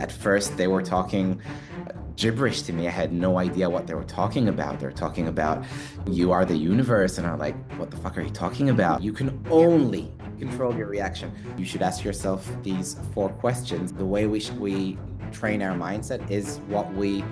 At first, they were talking gibberish to me. I had no idea what they were talking about. They were talking about you are the universe. And I'm like, what the fuck are you talking about? You can only control your reaction. You should ask yourself these four questions. The way we train our mindset is what we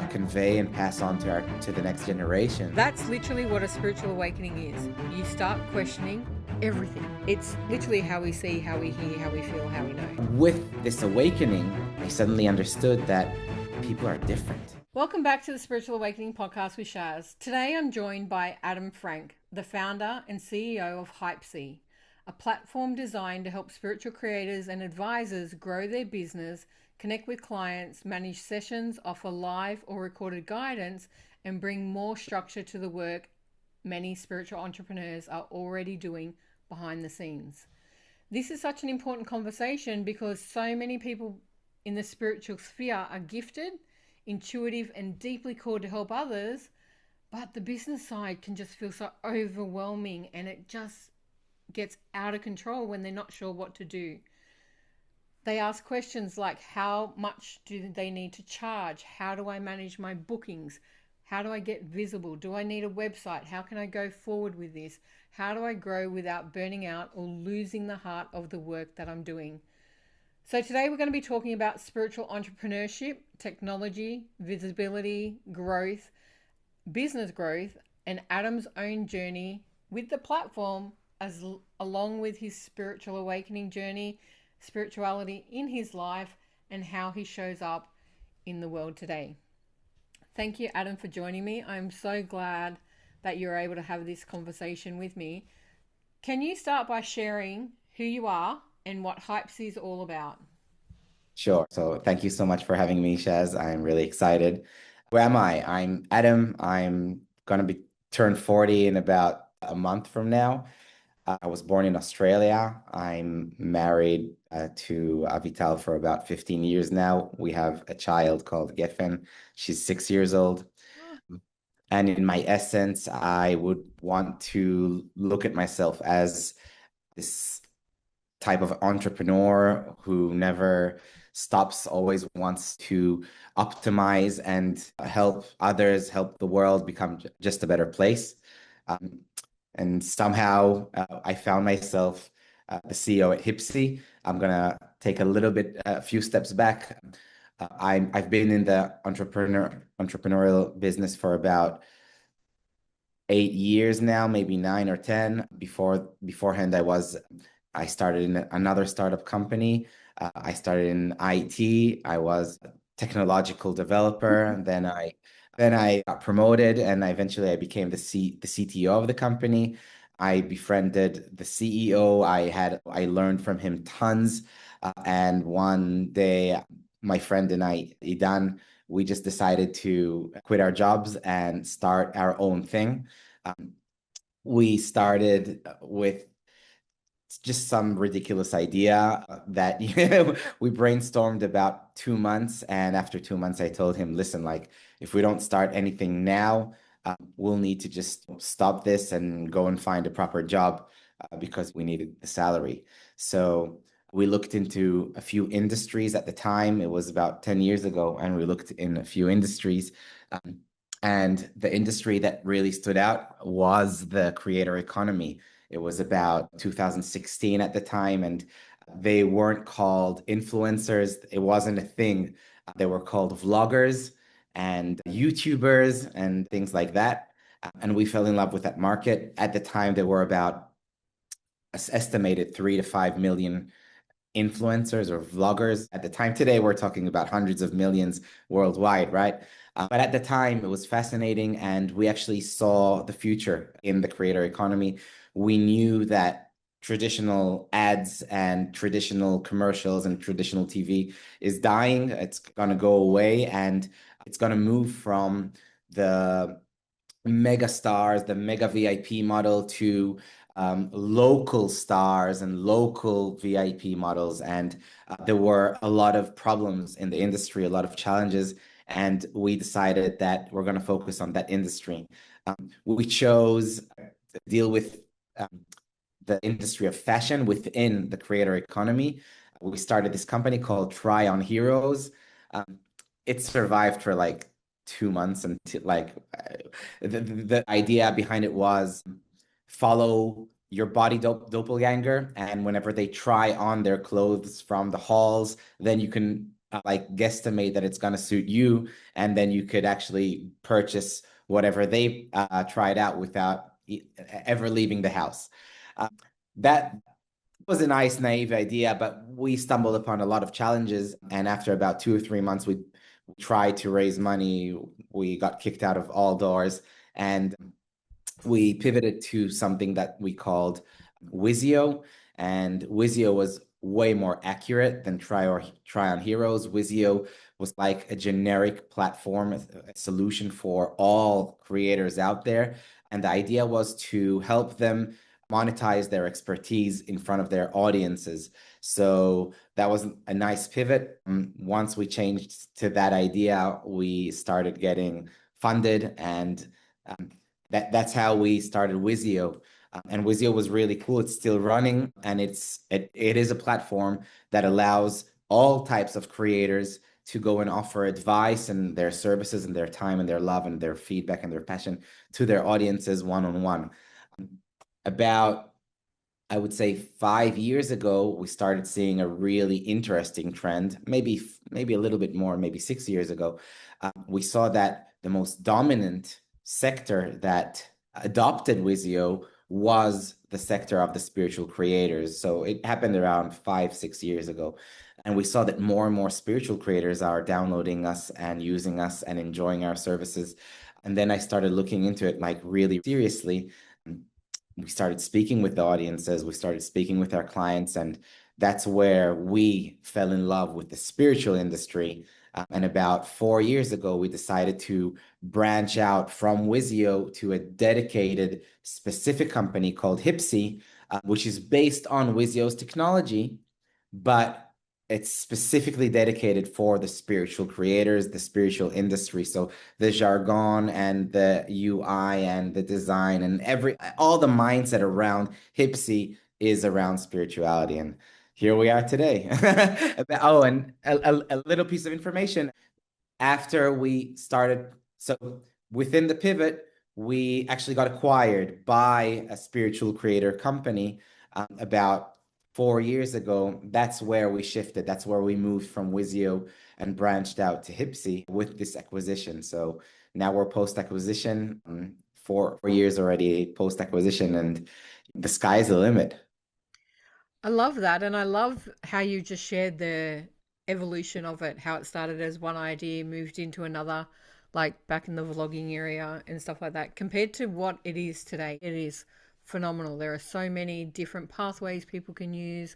convey and pass on to the next generation. That's literally what a spiritual awakening is. You start questioning everything. It's literally how we see, how we hear, how we feel, how we know. With this awakening, I suddenly understood that people are different. Welcome back to the Spiritual Awakening podcast with Shaz. Today I'm joined by Adam Frank, the founder and CEO of Hypsee, a platform designed to help spiritual creators and advisors grow their business, connect with clients, manage sessions, offer live or recorded guidance, and bring more structure to the work many spiritual entrepreneurs are already doing behind the scenes. This is such an important conversation because so many people in the spiritual sphere are gifted, intuitive, and deeply called to help others, but the business side can just feel so overwhelming and it just gets out of control when they're not sure what to do. They ask questions like, how much do they need to charge? How do I manage my bookings? How do I get visible? Do I need a website? How can I go forward with this? How do I grow without burning out or losing the heart of the work that I'm doing? So today we're going to be talking about spiritual entrepreneurship, technology, visibility, growth, business growth, and Adam's own journey with the platform along with his spiritual awakening journey, spirituality in his life, and how he shows up in the world today. Thank you, Adam, for joining me. I'm so glad that you're able to have this conversation with me. Can you start by sharing who you are and what Hypsee is all about? Sure. So thank you so much for having me, Shaz. I'm really excited. Who am I? I'm Adam. I'm going to be turned 40 in about a month from now. I was born in Australia. I'm married to Avital for about 15 years now. We have a child called Geffen. She's 6 years old. And in my essence, I would want to look at myself as this type of entrepreneur who never stops, always wants to optimize and help others, help the world become just a better place. And somehow I found myself the CEO at Hypsee. I'm gonna take a few steps back. I've been in the entrepreneurial business for about 8 years now, maybe 9 or 10. Beforehand, I started in another startup company. I started in IT. I was a technological developer. And then I got promoted, and eventually I became the CTO of the company. I befriended the CEO. I learned from him tons. And one day, my friend and I, Idan, we just decided to quit our jobs and start our own thing. We started with just some ridiculous idea that we brainstormed about 2 months. And after 2 months, I told him, listen, like, if we don't start anything now, we'll need to just stop this and go and find a proper job because we needed the salary. So we looked into a few industries at the time. It was about 10 years ago, and we looked in a few industries. And the industry that really stood out was the creator economy. It was about 2016 at the time, and they weren't called influencers. It wasn't a thing. They were called vloggers and YouTubers and things like that. And we fell in love with that market. At the time, there were about estimated 3 to 5 million influencers or vloggers at the time. Today, we're talking about hundreds of millions worldwide, right? But at the time, it was fascinating, and we actually saw the future in the creator economy. We knew that traditional ads and traditional commercials and traditional TV is dying. It's going to go away, and it's going to move from the mega stars, the mega VIP model, to local stars and local VIP models. And there were a lot of problems in the industry, a lot of challenges. And we decided that we're going to focus on that industry. We chose to deal with the industry of fashion within the creator economy. we started this company called Try on Heroes. Um, it survived for like 2 months until the idea behind it was follow your body doppelganger, and whenever they try on their clothes from the halls, then you can like guesstimate that it's going to suit you, and then you could actually purchase whatever they tried out without ever leaving the house. That was a nice, naive idea, but we stumbled upon a lot of challenges. And after about 2 or 3 months, we tried to raise money. We got kicked out of all doors, and we pivoted to something that we called Wizio. And Wizio was way more accurate than Try on Heroes. Wizio was like a generic platform, a solution for all creators out there. And the idea was to help them monetize their expertise in front of their audiences. So that was a nice pivot. Once we changed to that idea, we started getting funded, and that's how we started Wizio. And Wizio was really cool. It's still running, and it is a platform that allows all types of creators to go and offer advice and their services and their time and their love and their feedback and their passion to their audiences one-on-one. About, I would say, 5 years ago, we started seeing a really interesting trend, maybe a little bit more, maybe 6 years ago. We saw that the most dominant sector that adopted Wizio was the sector of the spiritual creators. So it happened around 5, 6 years ago. And we saw that more and more spiritual creators are downloading us and using us and enjoying our services. And then I started looking into it like really seriously. We started speaking with the audiences, we started speaking with our clients, and that's where we fell in love with the spiritual industry. And about 4 years ago, we decided to branch out from Wizio to a dedicated, specific company called Hypsee, which is based on Wizio's technology, but it's specifically dedicated for the spiritual creators, the spiritual industry. So the jargon and the UI and the design and all the mindset around Hypsee is around spirituality. And here we are today. Oh, and a little piece of information. After we started, so within the pivot, we actually got acquired by a spiritual creator company about 4 years ago. That's where we shifted. That's where we moved from Wizio and branched out to Hypsee with this acquisition. So now we're post-acquisition, 4 years already post-acquisition, and the sky's the limit. I love that. And I love how you just shared the evolution of it, how it started as one idea, moved into another, like back in the vlogging area and stuff like that. Compared to what it is today, it is phenomenal. There are so many different pathways people can use,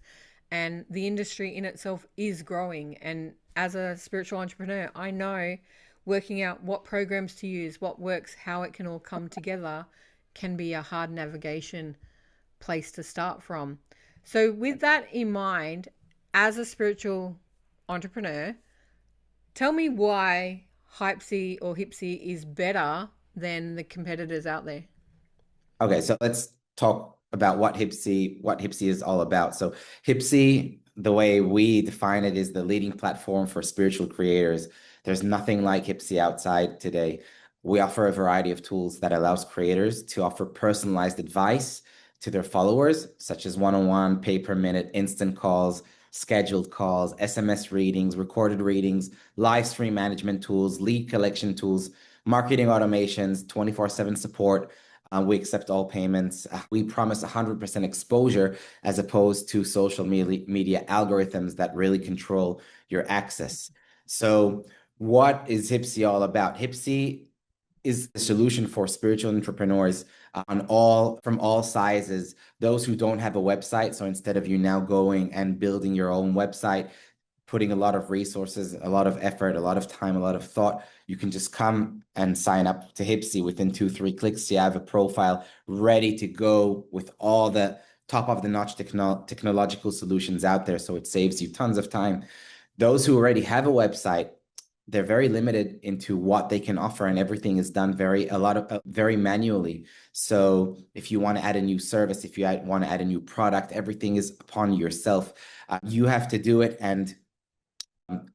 and the industry in itself is growing. And as a spiritual entrepreneur, I know working out what programs to use, what works, how it can all come together can be a hard navigation place to start from. So, with that in mind, as a spiritual entrepreneur, tell me why Hypsee or Hypsee is better than the competitors out there. Okay, so let's talk about what Hypsee is all about. So Hypsee, the way we define it, is the leading platform for spiritual creators. There's nothing like Hypsee outside today. We offer a variety of tools that allows creators to offer personalized advice to their followers, such as one-on-one, pay-per-minute, instant calls, scheduled calls, SMS readings, recorded readings, live stream management tools, lead collection tools, marketing automations, 24/7 support. We accept all payments. We promise 100% exposure as opposed to social media algorithms that really control your access. So what is Hypsee all about? Hypsee is a solution for spiritual entrepreneurs from all sizes, those who don't have a website. So instead of you now going and building your own website, putting a lot of resources, a lot of effort, a lot of time, a lot of thought, you can just come and sign up to Hypsee within 2, 3 clicks. You have a profile ready to go with all the top of the notch technological solutions out there. So it saves you tons of time. Those who already have a website, they're very limited into what they can offer, and everything is done very manually. So if you want to add a new service, if you want to add a new product, everything is upon yourself. You have to do it, and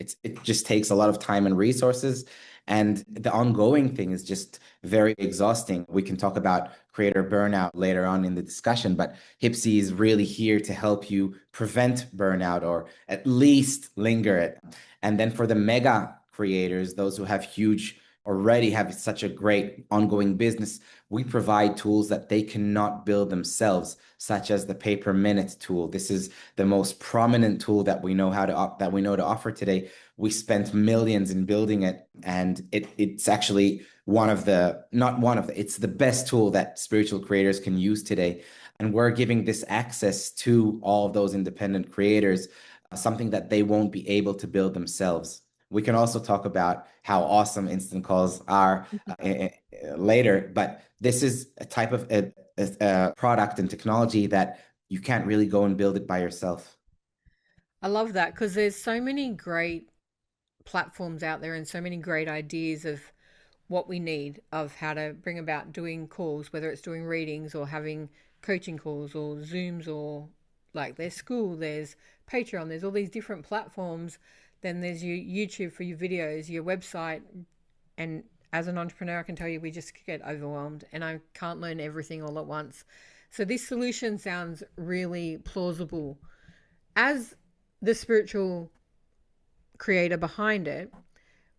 it just takes a lot of time and resources. And the ongoing thing is just very exhausting. We can talk about creator burnout later on in the discussion, but Hypsee is really here to help you prevent burnout or at least linger it. And then for the mega creators, those who have already have such a great ongoing business, we provide tools that they cannot build themselves, such as the pay-per-minute tool. This is the most prominent tool that we know to offer today. We spent millions in building it, and it's actually it's the best tool that spiritual creators can use today. And we're giving this access to all of those independent creators, something that they won't be able to build themselves. We can also talk about how awesome instant calls are later, but this is a type of a product and technology that you can't really go and build it by yourself. I love that because there's so many great platforms out there and so many great ideas of what we need, of how to bring about doing calls, whether it's doing readings or having coaching calls or Zooms, or like there's school, there's Patreon, there's all these different platforms. Then there's your YouTube for your videos, your website. And as an entrepreneur, I can tell you, we just get overwhelmed and I can't learn everything all at once. So this solution sounds really plausible. As the spiritual creator behind it,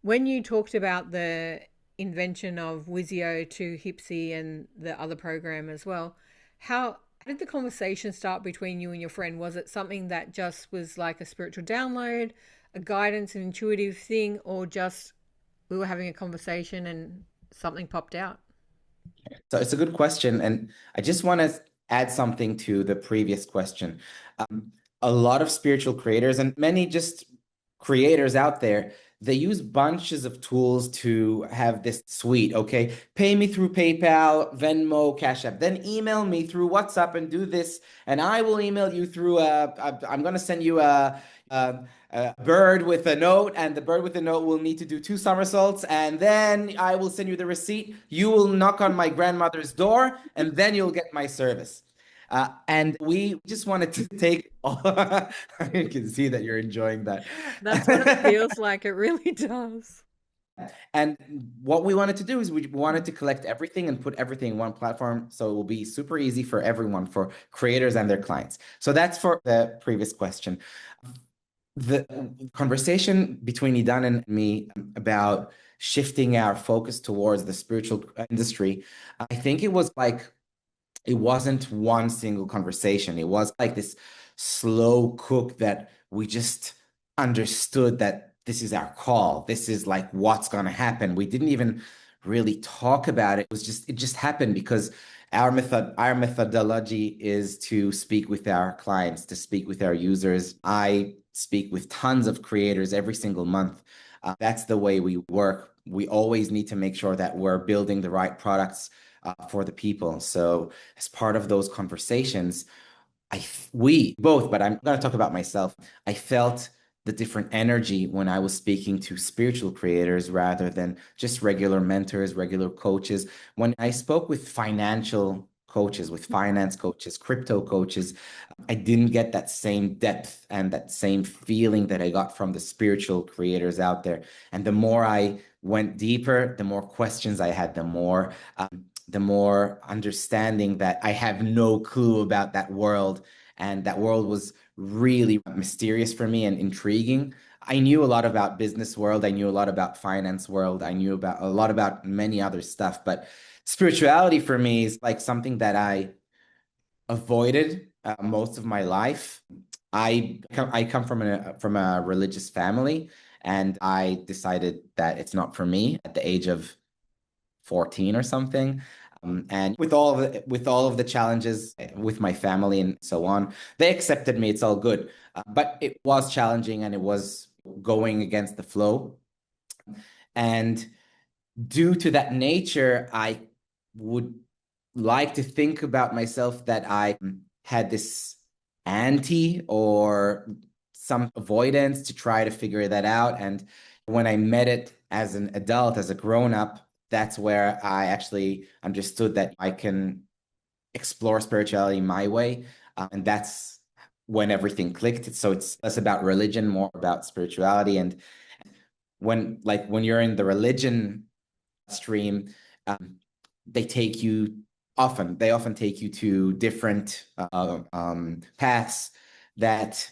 when you talked about the invention of Wizio to Hypsee and the other program as well, how did the conversation start between you and your friend? Was it something that just was like a spiritual download, a guidance, an intuitive thing, or just we were having a conversation and something popped out? So it's a good question. And I just want to add something to the previous question. A lot of spiritual creators and many just creators out there, they use bunches of tools to have this suite. Okay, pay me through PayPal, Venmo, Cash App, then email me through WhatsApp and do this, and I will email you through I'm going to send you a bird with a note, and the bird with the note will need to do 2 somersaults, and then I will send you the receipt. You will knock on my grandmother's door, and then you'll get my service. And we just wanted to take all, you can see that you're enjoying that. That's what it feels like. It really does. And what we wanted to do is we wanted to collect everything and put everything in one platform so it will be super easy for everyone, for creators and their clients. So that's for the previous question. The conversation between Idan and me about shifting our focus towards the spiritual industry, I think it wasn't one single conversation. It was like this slow cook that we just understood that this is our call. This is like what's going to happen. We didn't even really talk about it. It just happened because our methodology is to speak with our clients, to speak with our users. I speak with tons of creators every single month. That's the way we work. We always need to make sure that we're building the right products for the people. So as part of those conversations, we both, but I'm going to talk about myself. I felt the different energy when I was speaking to spiritual creators rather than just regular mentors, regular coaches. When I spoke with financial coaches, with finance coaches, crypto coaches, I didn't get that same depth and that same feeling that I got from the spiritual creators out there. And the more I went deeper, the more questions I had, the more understanding that I have no clue about that world. And that world was really mysterious for me and intriguing. I knew a lot about business world. I knew a lot about finance world. I knew about a lot about many other stuff, but spirituality for me is like something that I avoided most of my life. I come from a religious family, and I decided that it's not for me at the age of 14 or something. And with all of the challenges with my family and so on, they accepted me. It's all good. But it was challenging and it was going against the flow. And due to that nature, I would like to think about myself that I had this anti or some avoidance to try to figure that out. And When I met it as an adult, as a grown up, that's where I actually understood that I can explore spirituality my way. And that's when everything clicked. So it's less about religion, more about spirituality. And when you're in the religion stream, um, they often take you to different paths that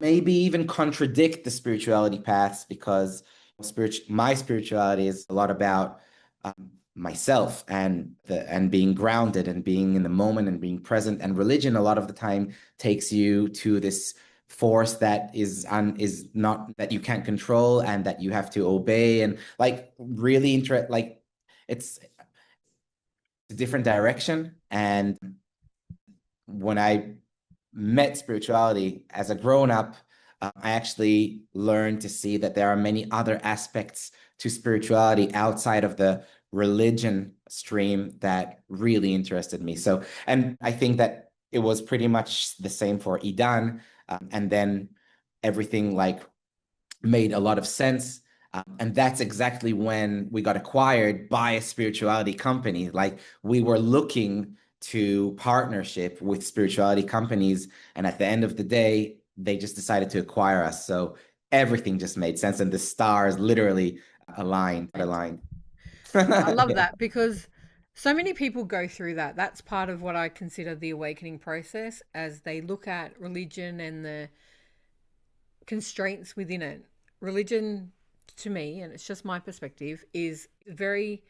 maybe even contradict the spirituality paths, because my spirituality is a lot about myself and being grounded and being in the moment and being present. And religion a lot of the time takes you to this force that is not, that you can't control and that you have to obey, and like really like it's a different direction. And when I met spirituality as a grown up, I actually learned to see that there are many other aspects to spirituality outside of the religion stream that really interested me. So, and I think that it was pretty much the same for Idan. And then everything like made a lot of sense. And that's exactly when we got acquired by a spirituality company. Like we were looking to partnership with spirituality companies. And at the end of the day, they just decided to acquire us. So everything just made sense. And the stars literally aligned. I love Yeah. that because so many people go through that. That's part of what I consider the awakening process as they look at religion and the constraints within it. Religion, to me, and it's just my perspective, is very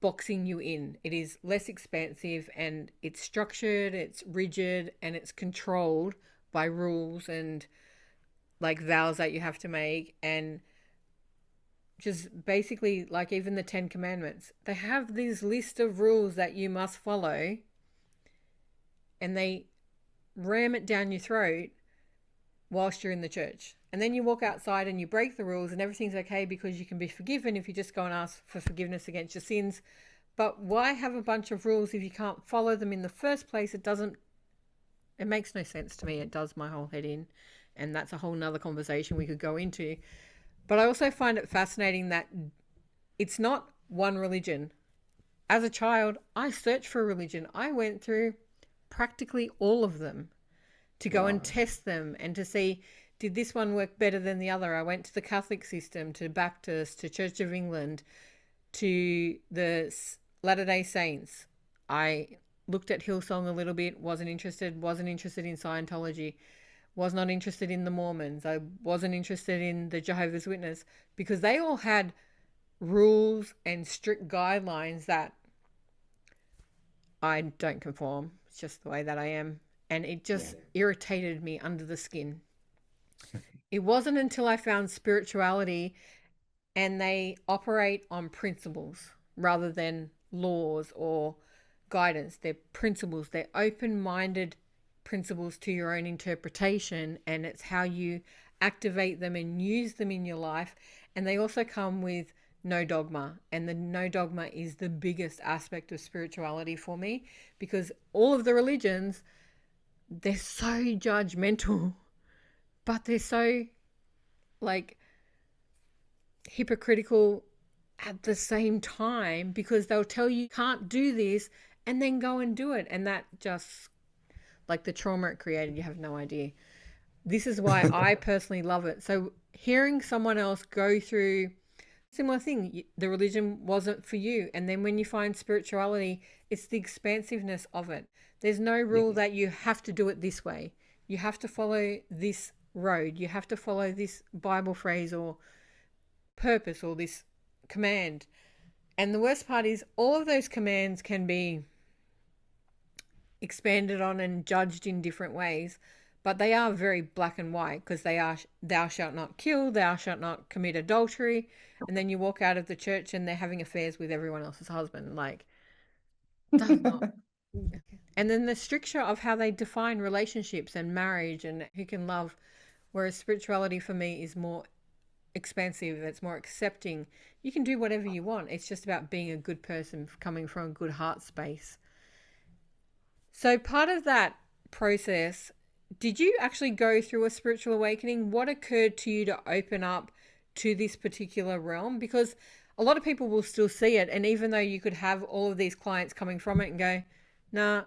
boxing you in. It is less expansive and it's structured, it's rigid, and it's controlled by rules and like vows that you have to make. And just basically, like even the 10 Commandments, they have this list of rules that you must follow and they ram it down your throat whilst you're in the church. And then you walk outside and you break the rules and everything's okay because you can be forgiven if you just go and ask for forgiveness against your sins. But why have a bunch of rules if you can't follow them in the first place? It makes no sense to me. It does my whole head in. And that's a whole nother conversation we could go into. But I also find it fascinating that it's not one religion. As a child, I searched for a religion. I went through practically all of them to go and Wow. test them and to see, did this one work better than the other? I went to the Catholic system, to Baptist, to Church of England, to the Latter-day Saints. I looked at Hillsong a little bit, wasn't interested in Scientology, was not interested in the Mormons. I wasn't interested in the Jehovah's Witness because they all had rules and strict guidelines that I don't conform. It's just the way that I am. And it Yeah. just irritated me under the skin. It wasn't until I found spirituality and they operate on principles rather than laws or guidance. They're principles, they're open minded principles to your own interpretation, and it's how you activate them and use them in your life. And they also come with no dogma, and the no dogma is the biggest aspect of spirituality for me because all of the religions, they're so judgmental, but they're so like hypocritical at the same time because they'll tell you can't do this and then go and do it. And that just, like the trauma it created, you have no idea. This is why I personally love it. So hearing someone else go through similar thing, the religion wasn't for you, and then when you find spirituality, it's the expansiveness of it. There's no rule Yeah. that you have to do it this way. You have to follow this road. You have to follow this Bible phrase or purpose or this command. And the worst part is all of those commands can be expanded on and judged in different ways, but they are very black and white because they are thou shalt not kill, thou shalt not commit adultery, and then you walk out of the church and they're having affairs with everyone else's husband. Like, does not. And then the stricture of how they define relationships and marriage and who can love, whereas spirituality for me is more expansive, it's more accepting. You can do whatever you want. It's just about being a good person coming from a good heart space. So part of that process, did you actually go through a spiritual awakening? What occurred to you to open up to this particular realm? Because a lot of people will still see it, and even though you could have all of these clients coming from it and go, nah,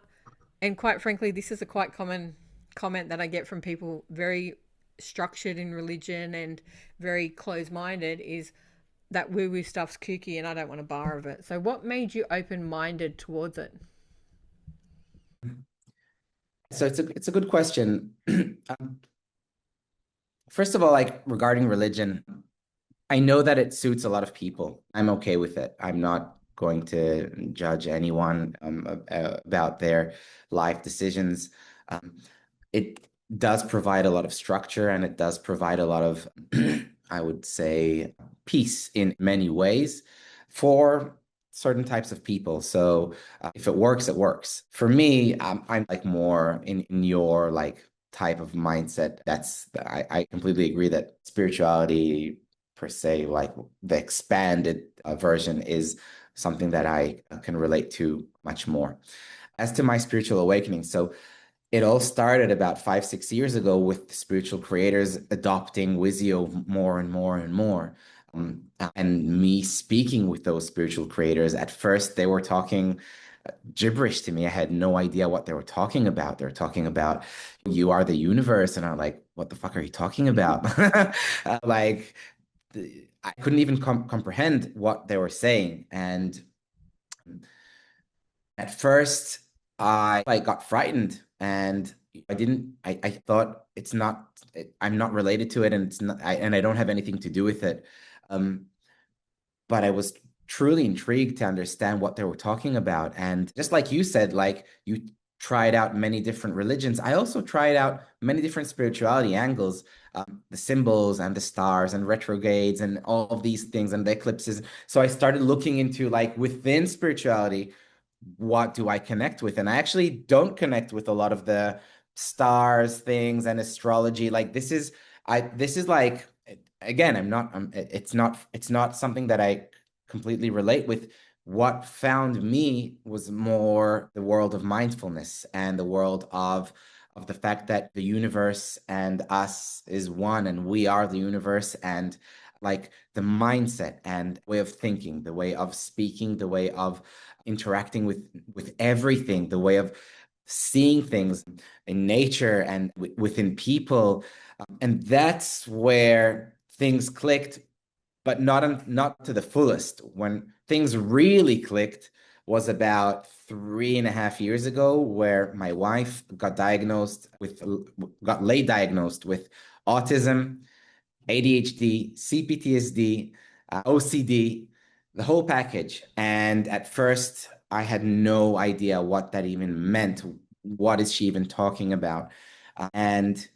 and quite frankly, this is a quite common comment that I get from people very structured in religion and very closed-minded, is that woo-woo stuff's kooky and I don't want a bar of it. So what made you open-minded towards it? So it's a good question. First of all, like regarding religion, I know that it suits a lot of people. I'm okay with it. I'm not going to judge anyone about their life decisions. Um, it does provide a lot of structure and it does provide a lot of, I would say, peace in many ways for certain types of people. So if it works, it works. For me, I'm like more in your like type of mindset. I completely agree that spirituality per se, like the expanded version, is something that I can relate to much more. As to my spiritual awakening, so it all started about 5, 6 years ago with the spiritual creators adopting Wizio more and more and more. And me speaking with those spiritual creators. At first, they were talking gibberish to me. I had no idea what they were talking about. They were talking about, you are the universe. And I'm like, what the fuck are you talking about? Like, I couldn't even comprehend what they were saying. And at first, I got frightened and I thought I'm not related to it and and I don't have anything to do with it. Um, but I was truly intrigued to understand what they were talking about. And just like you said, like you tried out many different religions, I also tried out many different spirituality angles, the symbols and the stars and retrogrades and all of these things and the eclipses. So I started looking into like within spirituality, what do I connect with? And I actually don't connect with a lot of the stars things and astrology. Like this is like, again, it's not something that I completely relate with. What found me was more the world of mindfulness and the world of the fact that the universe and us is one and we are the universe, and like the mindset and way of thinking, the way of speaking, the way of interacting with everything, the way of seeing things in nature and within people. And that's where things clicked, but not to the fullest. When things really clicked was about 3.5 years ago, where my wife got late diagnosed with autism, ADHD, CPTSD, OCD, the whole package. And at first, I had no idea what that even meant. What is she even talking about? And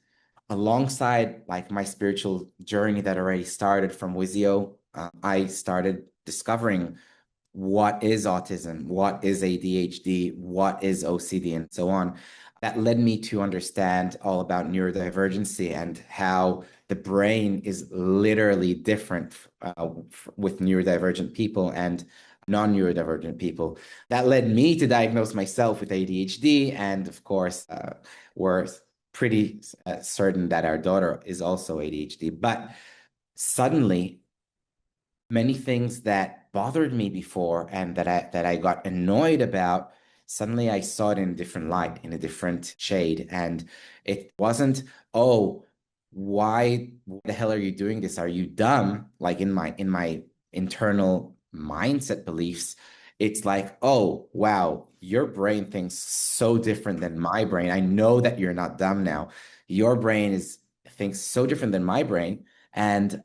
alongside like my spiritual journey that already started from Wizio, I started discovering what is autism, what is ADHD, what is OCD, and so on. That led me to understand all about neurodivergency and how the brain is literally different with neurodivergent people and non-neurodivergent people. That led me to diagnose myself with ADHD, and of course, we're pretty certain that our daughter is also ADHD. But suddenly, many things that bothered me before and that I got annoyed about, suddenly I saw it in a different light, in a different shade. And it wasn't, oh, why the hell are you doing this? Are you dumb? Like in my internal mindset beliefs, it's like, oh, wow, your brain thinks so different than my brain. I know that you're not dumb now. Your brain is thinks so different than my brain. And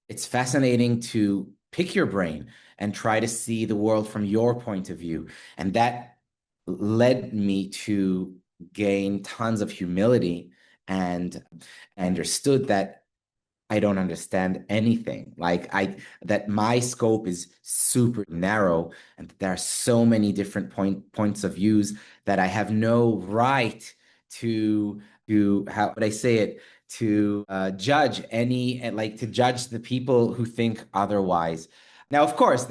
it's fascinating to pick your brain and try to see the world from your point of view. And that led me to gain tons of humility, and I understood that I don't understand anything. That my scope is super narrow and there are so many different points of views that I have no right to how would I say it, to judge any, and like to judge the people who think otherwise. Now, of course,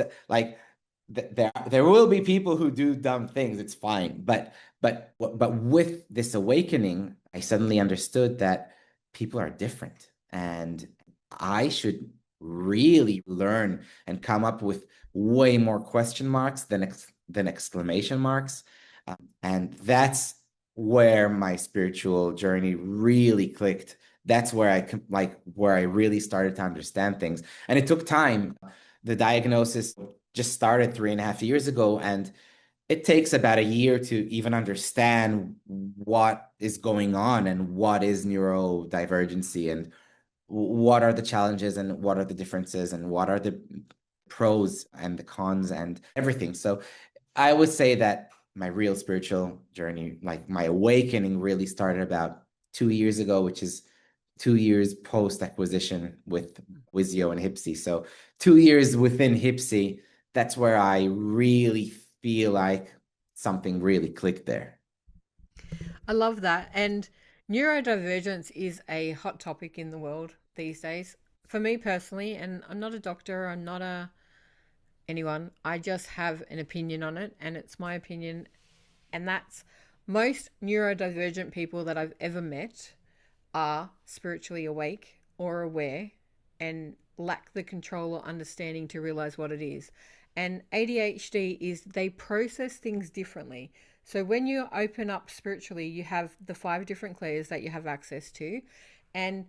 there will be people who do dumb things. It's fine, but with this awakening, I suddenly understood that people are different, and I should really learn and come up with way more question marks than exclamation marks. And that's where my spiritual journey really clicked. That's where where I really started to understand things. And it took time. The diagnosis just started 3.5 years ago, and it takes about a year to even understand what is going on and what is neurodivergency and what are the challenges and what are the differences and what are the pros and the cons and everything. So I would say that my real spiritual journey, like my awakening, really started about 2 years ago, which is 2 years post acquisition with Wizio and Hypsee. So 2 years within Hypsee, that's where I really feel like something really clicked there. I love that. And neurodivergence is a hot topic in the world these days. For me personally, and I'm not a doctor, I'm not a anyone, I just have an opinion on it, and it's my opinion, and that's most neurodivergent people that I've ever met are spiritually awake or aware and lack the control or understanding to realize what it is. And ADHD is they process things differently. So when you open up spiritually, you have the five different clairs that you have access to, and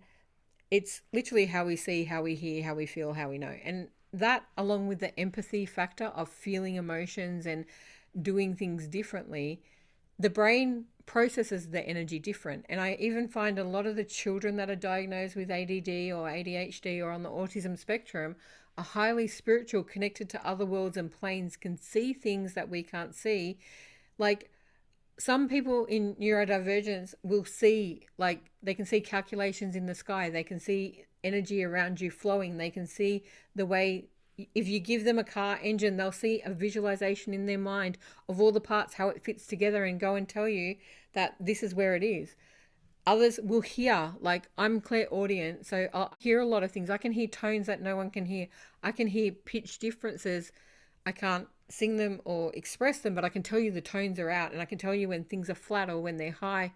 it's literally how we see, how we hear, how we feel, how we know. And that, along with the empathy factor of feeling emotions and doing things differently, the brain processes the energy different. And I even find a lot of the children that are diagnosed with ADD or ADHD or on the autism spectrum are highly spiritual, connected to other worlds and planes, can see things that we can't see. Like some people in neurodivergence will see, like, they can see calculations in the sky, they can see energy around you flowing, they can see the way, if you give them a car engine, they'll see a visualization in their mind of all the parts, how it fits together, and go and tell you that this is where it is. Others will hear, like I'm clairaudient, so I'll hear a lot of things. I can hear tones that no one can hear. I can hear pitch differences. I can't sing them or express them, but I can tell you the tones are out, and I can tell you when things are flat or when they're high.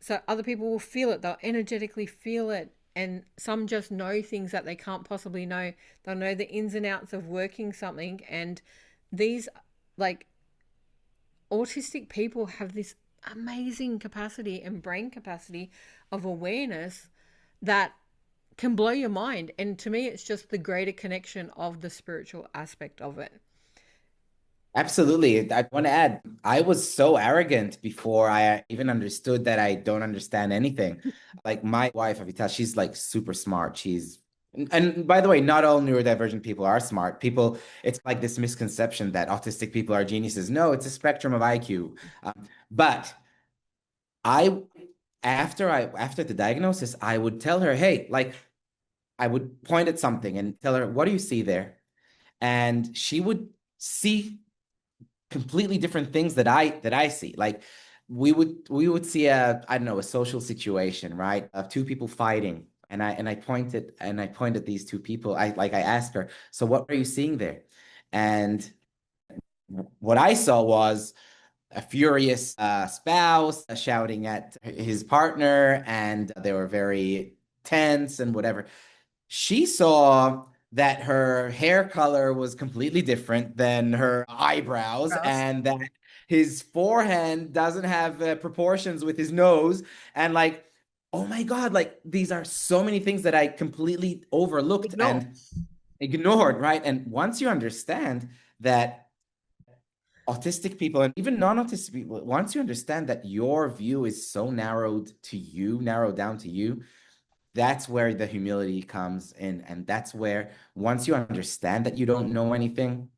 So other people will feel it, they'll energetically feel it. And some just know things that they can't possibly know. They'll know the ins and outs of working something. And these, like, autistic people have this amazing capacity and brain capacity of awareness that can blow your mind. And to me, it's just the greater connection of the spiritual aspect of it. Absolutely. I want to add, I was so arrogant before I even understood that I don't understand anything. Like my wife, Avita, she's like super smart. And by the way, not all neurodivergent people are smart. People, it's like this misconception that autistic people are geniuses. No, it's a spectrum of IQ. But I, after the diagnosis, I would tell her, hey, like I would point at something and tell her, what do you see there? And she would see completely different things that I see. Like we would see a, I don't know, a social situation, right? Of two people fighting. And I pointed these two people. I asked her, so what are you seeing there? And what I saw was a furious spouse shouting at his partner, and they were very tense and whatever. She saw that her hair color was completely different than her eyebrows, Ross. and that his forehead doesn't have proportions with his nose. And like, oh my God, like these are so many things that I completely overlooked Ignore. and ignored, right? And once you understand that autistic people and even non-autistic people, once you understand that your view is so narrowed down to you, that's where the humility comes in. And that's where, once you understand that you don't know anything,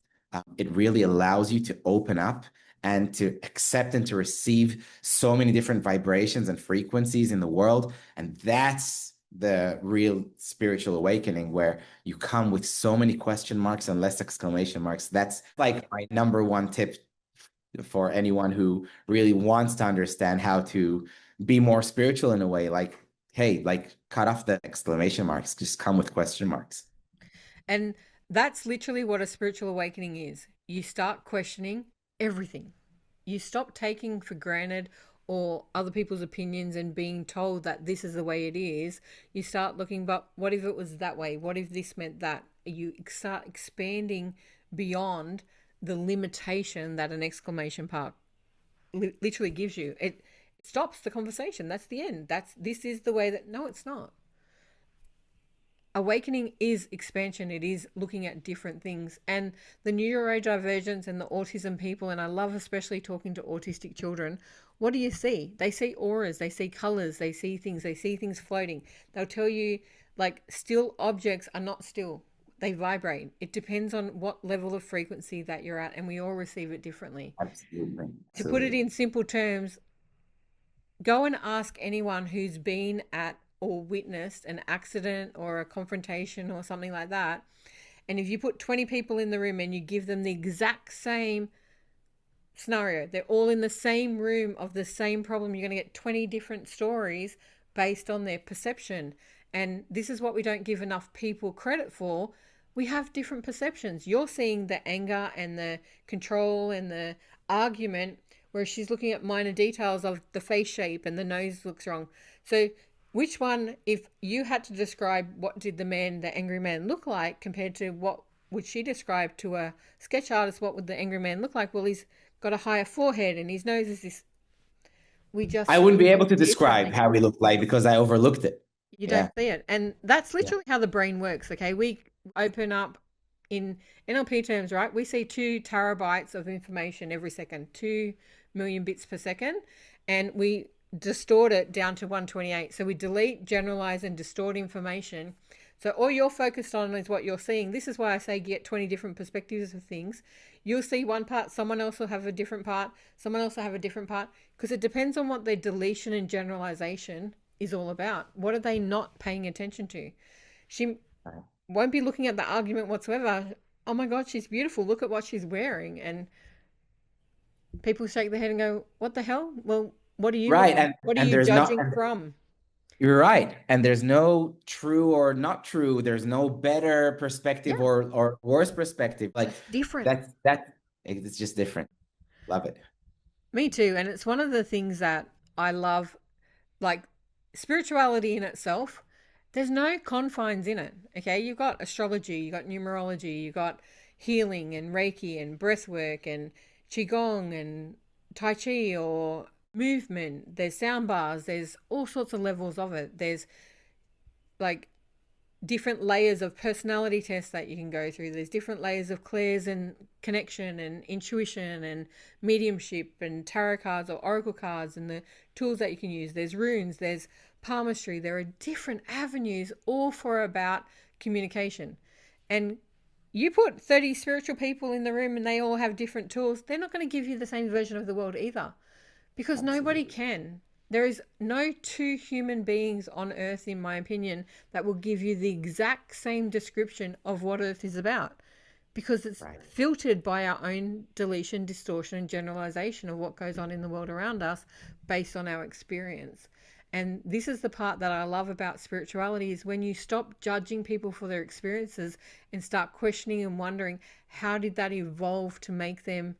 it really allows you to open up and to accept and to receive so many different vibrations and frequencies in the world. And that's the real spiritual awakening, where you come with so many question marks and less exclamation marks. That's like my number one tip for anyone who really wants to understand how to be more spiritual in a way. Like, hey, like cut off the exclamation marks, just come with question marks. And that's literally what a spiritual awakening is. You start questioning everything. You stop taking for granted or other people's opinions and being told that this is the way it is, you start looking, but what if it was that way? What if this meant that? You start expanding beyond the limitation that an exclamation mark literally gives you. It stops the conversation. That's the end. This is the way that, no, it's not. Awakening is expansion. It is looking at different things. And the neurodivergence and the autism people, and I love especially talking to autistic children, what do you see? They see auras, they see colors, they see things floating. They'll tell you, like, still objects are not still. They vibrate. It depends on what level of frequency that you're at, and we all receive it differently. Absolutely. To put it Absolutely. in simple terms, go and ask anyone who's been at or witnessed an accident or a confrontation or something like that. And if you put 20 people in the room and you give them the exact same scenario, they're all in the same room of the same problem, you're going to get 20 different stories based on their perception. And this is what we don't give enough people credit for. We have different perceptions. You're seeing the anger and the control and the argument, where she's looking at minor details of the face shape and the nose looks wrong. So which one, if you had to describe what did the angry man look like compared to what would she describe to a sketch artist, what would the angry man look like? Well, he's got a higher forehead and his nose is this. I wouldn't be able to describe differently. how he looked like because I overlooked it. You Yeah. don't see it. And that's Yeah. literally how the brain works. Okay. We open up in NLP terms, right? We see 2 terabytes of information every second, 2 million bits per second. And we distort it down to 128. So we delete, generalize, and distort information. So all you're focused on is what you're seeing. This is why I say get 20 different perspectives of things. You'll see one part, someone else will have a different part, someone else will have a different part, because it depends on what their deletion and generalization is all about. What are they not paying attention to? She won't be looking at the argument whatsoever. Oh my God, she's beautiful. Look at what she's wearing. And people shake their head and go, what the hell? Well, what are you Right. looking? What are And you there's not, judging from? you're right. And there's no true or not true. There's no better perspective Yeah, or worse perspective. Like it's different. that it's just different. Love it. Me too. And it's one of the things that I love, like spirituality in itself. There's no confines in it. Okay. You've got astrology, you've got numerology, you've got healing and Reiki and breath work and Qigong and Tai Chi or movement. There's sound bars. There's all sorts of levels of it. There's like different layers of personality tests that you can go through. There's different layers of clairs and connection and intuition and mediumship and tarot cards or oracle cards and the tools that you can use. There's runes, there's palmistry. There are different avenues, all for about communication. And you put 30 spiritual people in the room and they all have different tools, they're not going to give you the same version of the world either, because nobody can. There is no 2 human beings on earth, in my opinion, that will give you the exact same description of what earth is about, because it's filtered by our own deletion, distortion, and generalization of what goes on in the world around us based on our experience. And this is the part that I love about spirituality, is when you stop judging people for their experiences and start questioning and wondering, how did that evolve to make them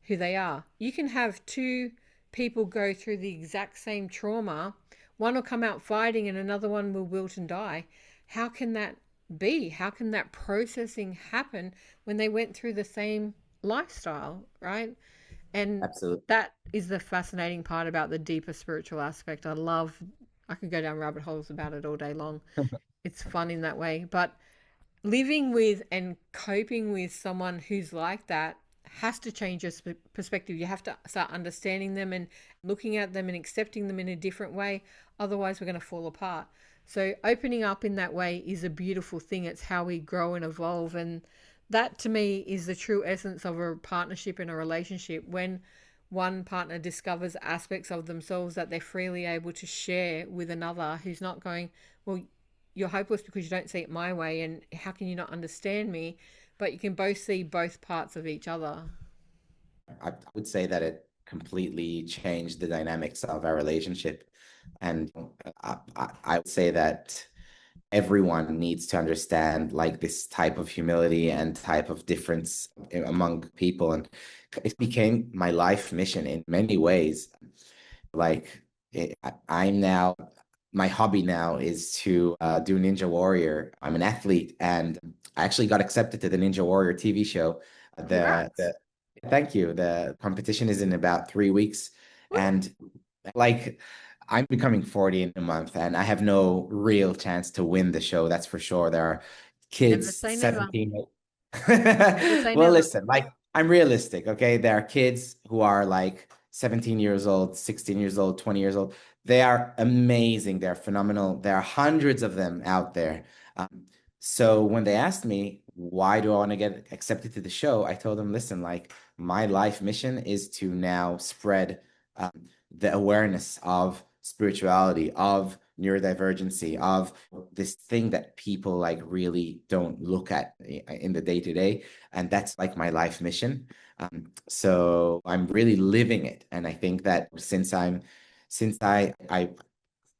who they are? You can have 2 people go through the exact same trauma. One will come out fighting and another one will wilt and die. How can that be? How can that processing happen when they went through the same lifestyle, right? And Absolutely. that is the fascinating part about the deeper spiritual aspect. I could go down rabbit holes about it all day long. It's fun in that way. But living with and coping with someone who's like that has to change your perspective. You have to start understanding them and looking at them and accepting them in a different way. Otherwise, we're going to fall apart. So opening up in that way is a beautiful thing. It's how we grow and evolve. And that to me is the true essence of a partnership and a relationship, when one partner discovers aspects of themselves that they're freely able to share with another, who's not going, well, you're hopeless because you don't see it my way, and how can you not understand me? But you can both see both parts of each other. I would say that it completely changed the dynamics of our relationship. And I would say that everyone needs to understand like this type of humility and type of difference among people. And it became my life mission in many ways. Like I'm now, my hobby now is to do Ninja Warrior. I'm an athlete, and I actually got accepted to the Ninja Warrior TV show. Congrats. The Thank you. The competition is in about 3 weeks, Woo. and like I'm becoming 40 in a month, and I have no real chance to win the show. That's for sure. There are Never kids say never. 17. Never say Well, never. listen, like I'm realistic, okay? There are kids who are like 17 years old, 16 years old, 20 years old. They are amazing. They're phenomenal. There are hundreds of them out there. So when they asked me, why do I want to get accepted to the show? I told them, listen, like my life mission is to now spread the awareness of spirituality, of neurodivergency, of this thing that people like really don't look at in the day to day. And that's like my life mission. So I'm really living it. And I think that since I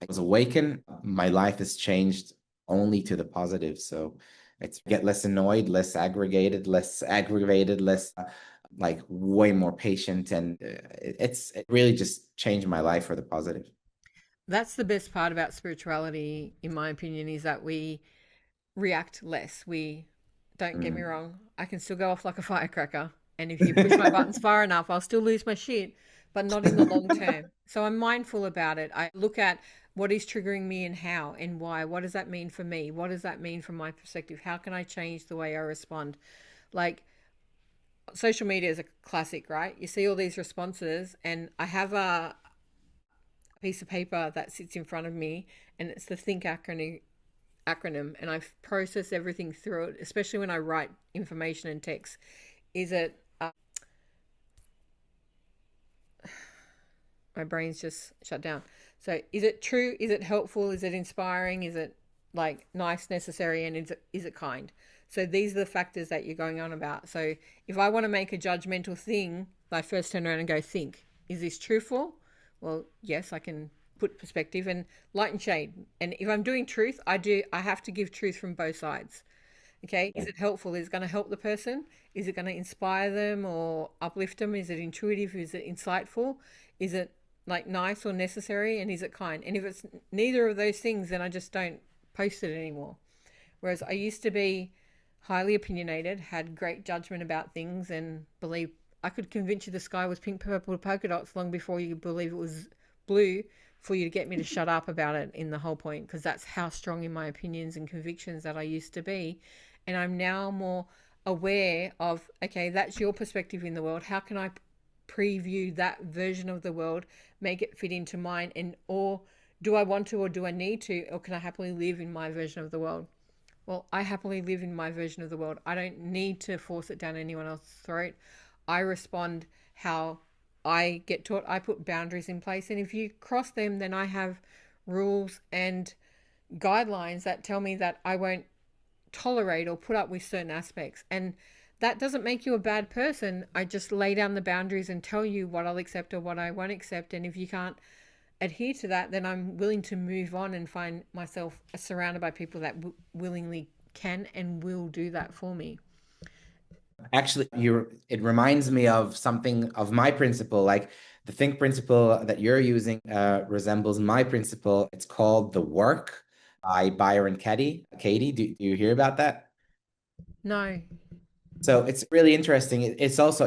was awakened, my life has changed only to the positive. So it's get less annoyed, less aggravated, less like way more patient. And it really just changed my life for the positive. That's the best part about spirituality, in my opinion, is that we react less. We don't get me Mm. wrong. I can still go off like a firecracker. And if you push my buttons far enough, I'll still lose my shit, but not in the long term. So I'm mindful about it. I look at what is triggering me and how and why. What does that mean for me? What does that mean from my perspective? How can I change the way I respond? Like social media is a classic, right? You see all these responses, and I have a piece of paper that sits in front of me, and it's the think acronym, and I've processed everything through it, especially when I write information and text. Is it my brain's just shut down. So is it true? Is it helpful? Is it inspiring? Is it like nice, necessary, and is it kind? So these are the factors that you're going on about. So if I want to make a judgmental thing, I first turn around and go, think, is this truthful? Well, yes, I can put perspective and light and shade. And if I'm doing truth, I have to give truth from both sides. Okay, is it helpful? Is it going to help the person? Is it going to inspire them or uplift them? Is it intuitive? Is it insightful? Is it like nice or necessary? And is it kind? And if it's neither of those things, then I just don't post it anymore. Whereas I used to be highly opinionated, had great judgment about things, and believe I could convince you the sky was pink, purple, polka dots long before you believe it was blue, for you to get me to shut up about it in the whole point, because that's how strong in my opinions and convictions that I used to be. And I'm now more aware of, okay, that's your perspective in the world. How can I preview that version of the world, make it fit into mine, and or do I want to, or do I need to, or can I happily live in my version of the world? Well, I happily live in my version of the world. I don't need to force it down anyone else's throat. I respond how I get taught. I put boundaries in place. And if you cross them, then I have rules and guidelines that tell me that I won't tolerate or put up with certain aspects. And that doesn't make you a bad person. I just lay down the boundaries and tell you what I'll accept or what I won't accept. And if you can't adhere to that, then I'm willing to move on and find myself surrounded by people that willingly can and will do that for me. Actually, it reminds me of something of my principle. Like the think principle that you're using resembles my principle. It's called The Work by Byron Katie. Katie, do you hear about that? No. So it's really interesting. It also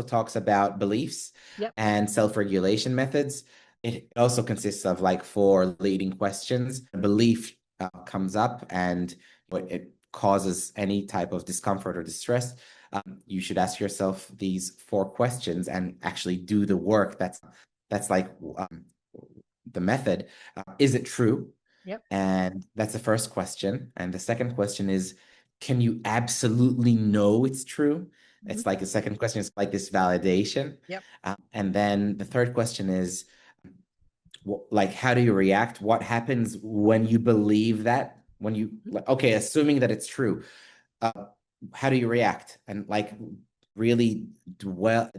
talks about beliefs Yep. and self-regulation methods. It also consists of like four leading questions. A belief comes up and it causes any type of discomfort or distress. You should ask yourself these four questions and actually do the work. That's like the method. Is it true? Yep. And that's the first question. And the second question is, can you absolutely know it's true? Mm-hmm. It's like the second question is like this validation. Yep. And then the third question is, like, how do you react? What happens when you believe that? When you, like, okay, assuming that it's true, uh, how do you react? And like really dwell,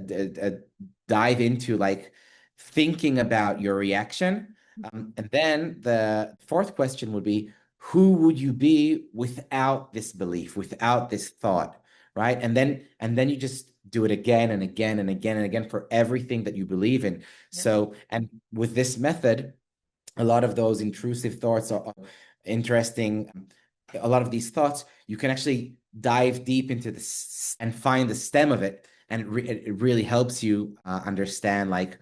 dive into like thinking about your reaction. And then the fourth question would be, who would you be without this belief, without this thought, right? And then you just do it again and again and again and again for everything that you believe in. Yep. So, and with this method, a lot of those intrusive thoughts are interesting. A lot of these thoughts, you can actually dive deep into this and find the stem of it. And it really helps you understand, like,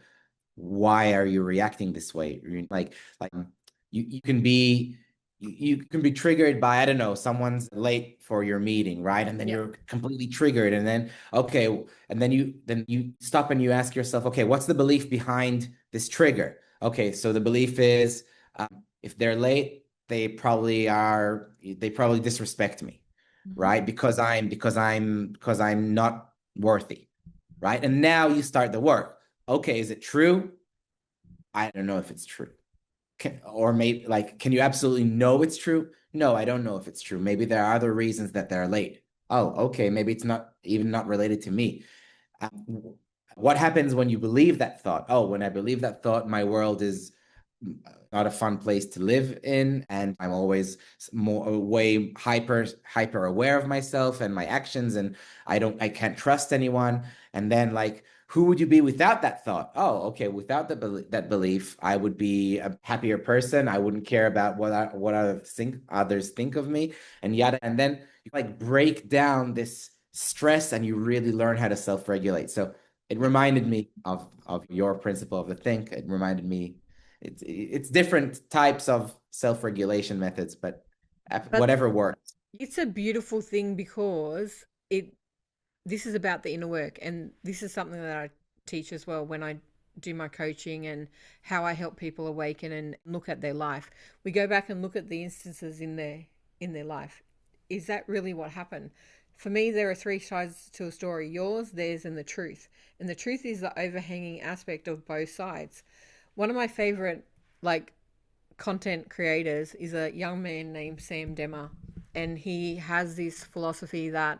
why are you reacting this way? Like you can be you can be triggered by, I don't know, someone's late for your meeting, right? And then Yep. you're completely triggered, and then okay, and then you stop and you ask yourself, okay, what's the belief behind this trigger? Okay, so the belief is, if they're late, they probably disrespect me, Mm-hmm. right? Because I'm not worthy, right? And now you start the work. Okay, is it true? I don't know if it's true. Or maybe, like, can you absolutely know it's true? No, I don't know if it's true. Maybe there are other reasons that they're late. Oh, okay, maybe it's not related to me. What happens when you believe that thought? Oh, when I believe that thought, my world is not a fun place to live in, and I'm always more way hyper aware of myself and my actions, and I can't trust anyone. And then, like, who would you be without that thought? Oh, okay, without that belief, I would be a happier person. I wouldn't care about what others think of me, and yada. And then you, like, break down this stress, and you really learn how to self-regulate. So it reminded me of your principle of the think. It reminded me, it's different types of self-regulation methods, but But whatever works. it's a beautiful thing because it this is about the inner work, and this is something that I teach as well when I do my coaching and how I help people awaken and look at their life. We go back and look at the instances in their life. Is that really what happened? For me, there are three sides to a story: yours, theirs, and the truth. And the truth is the overhanging aspect of both sides. One of my favorite, like, content creators is a young man named Sam Demmer, and he has this philosophy that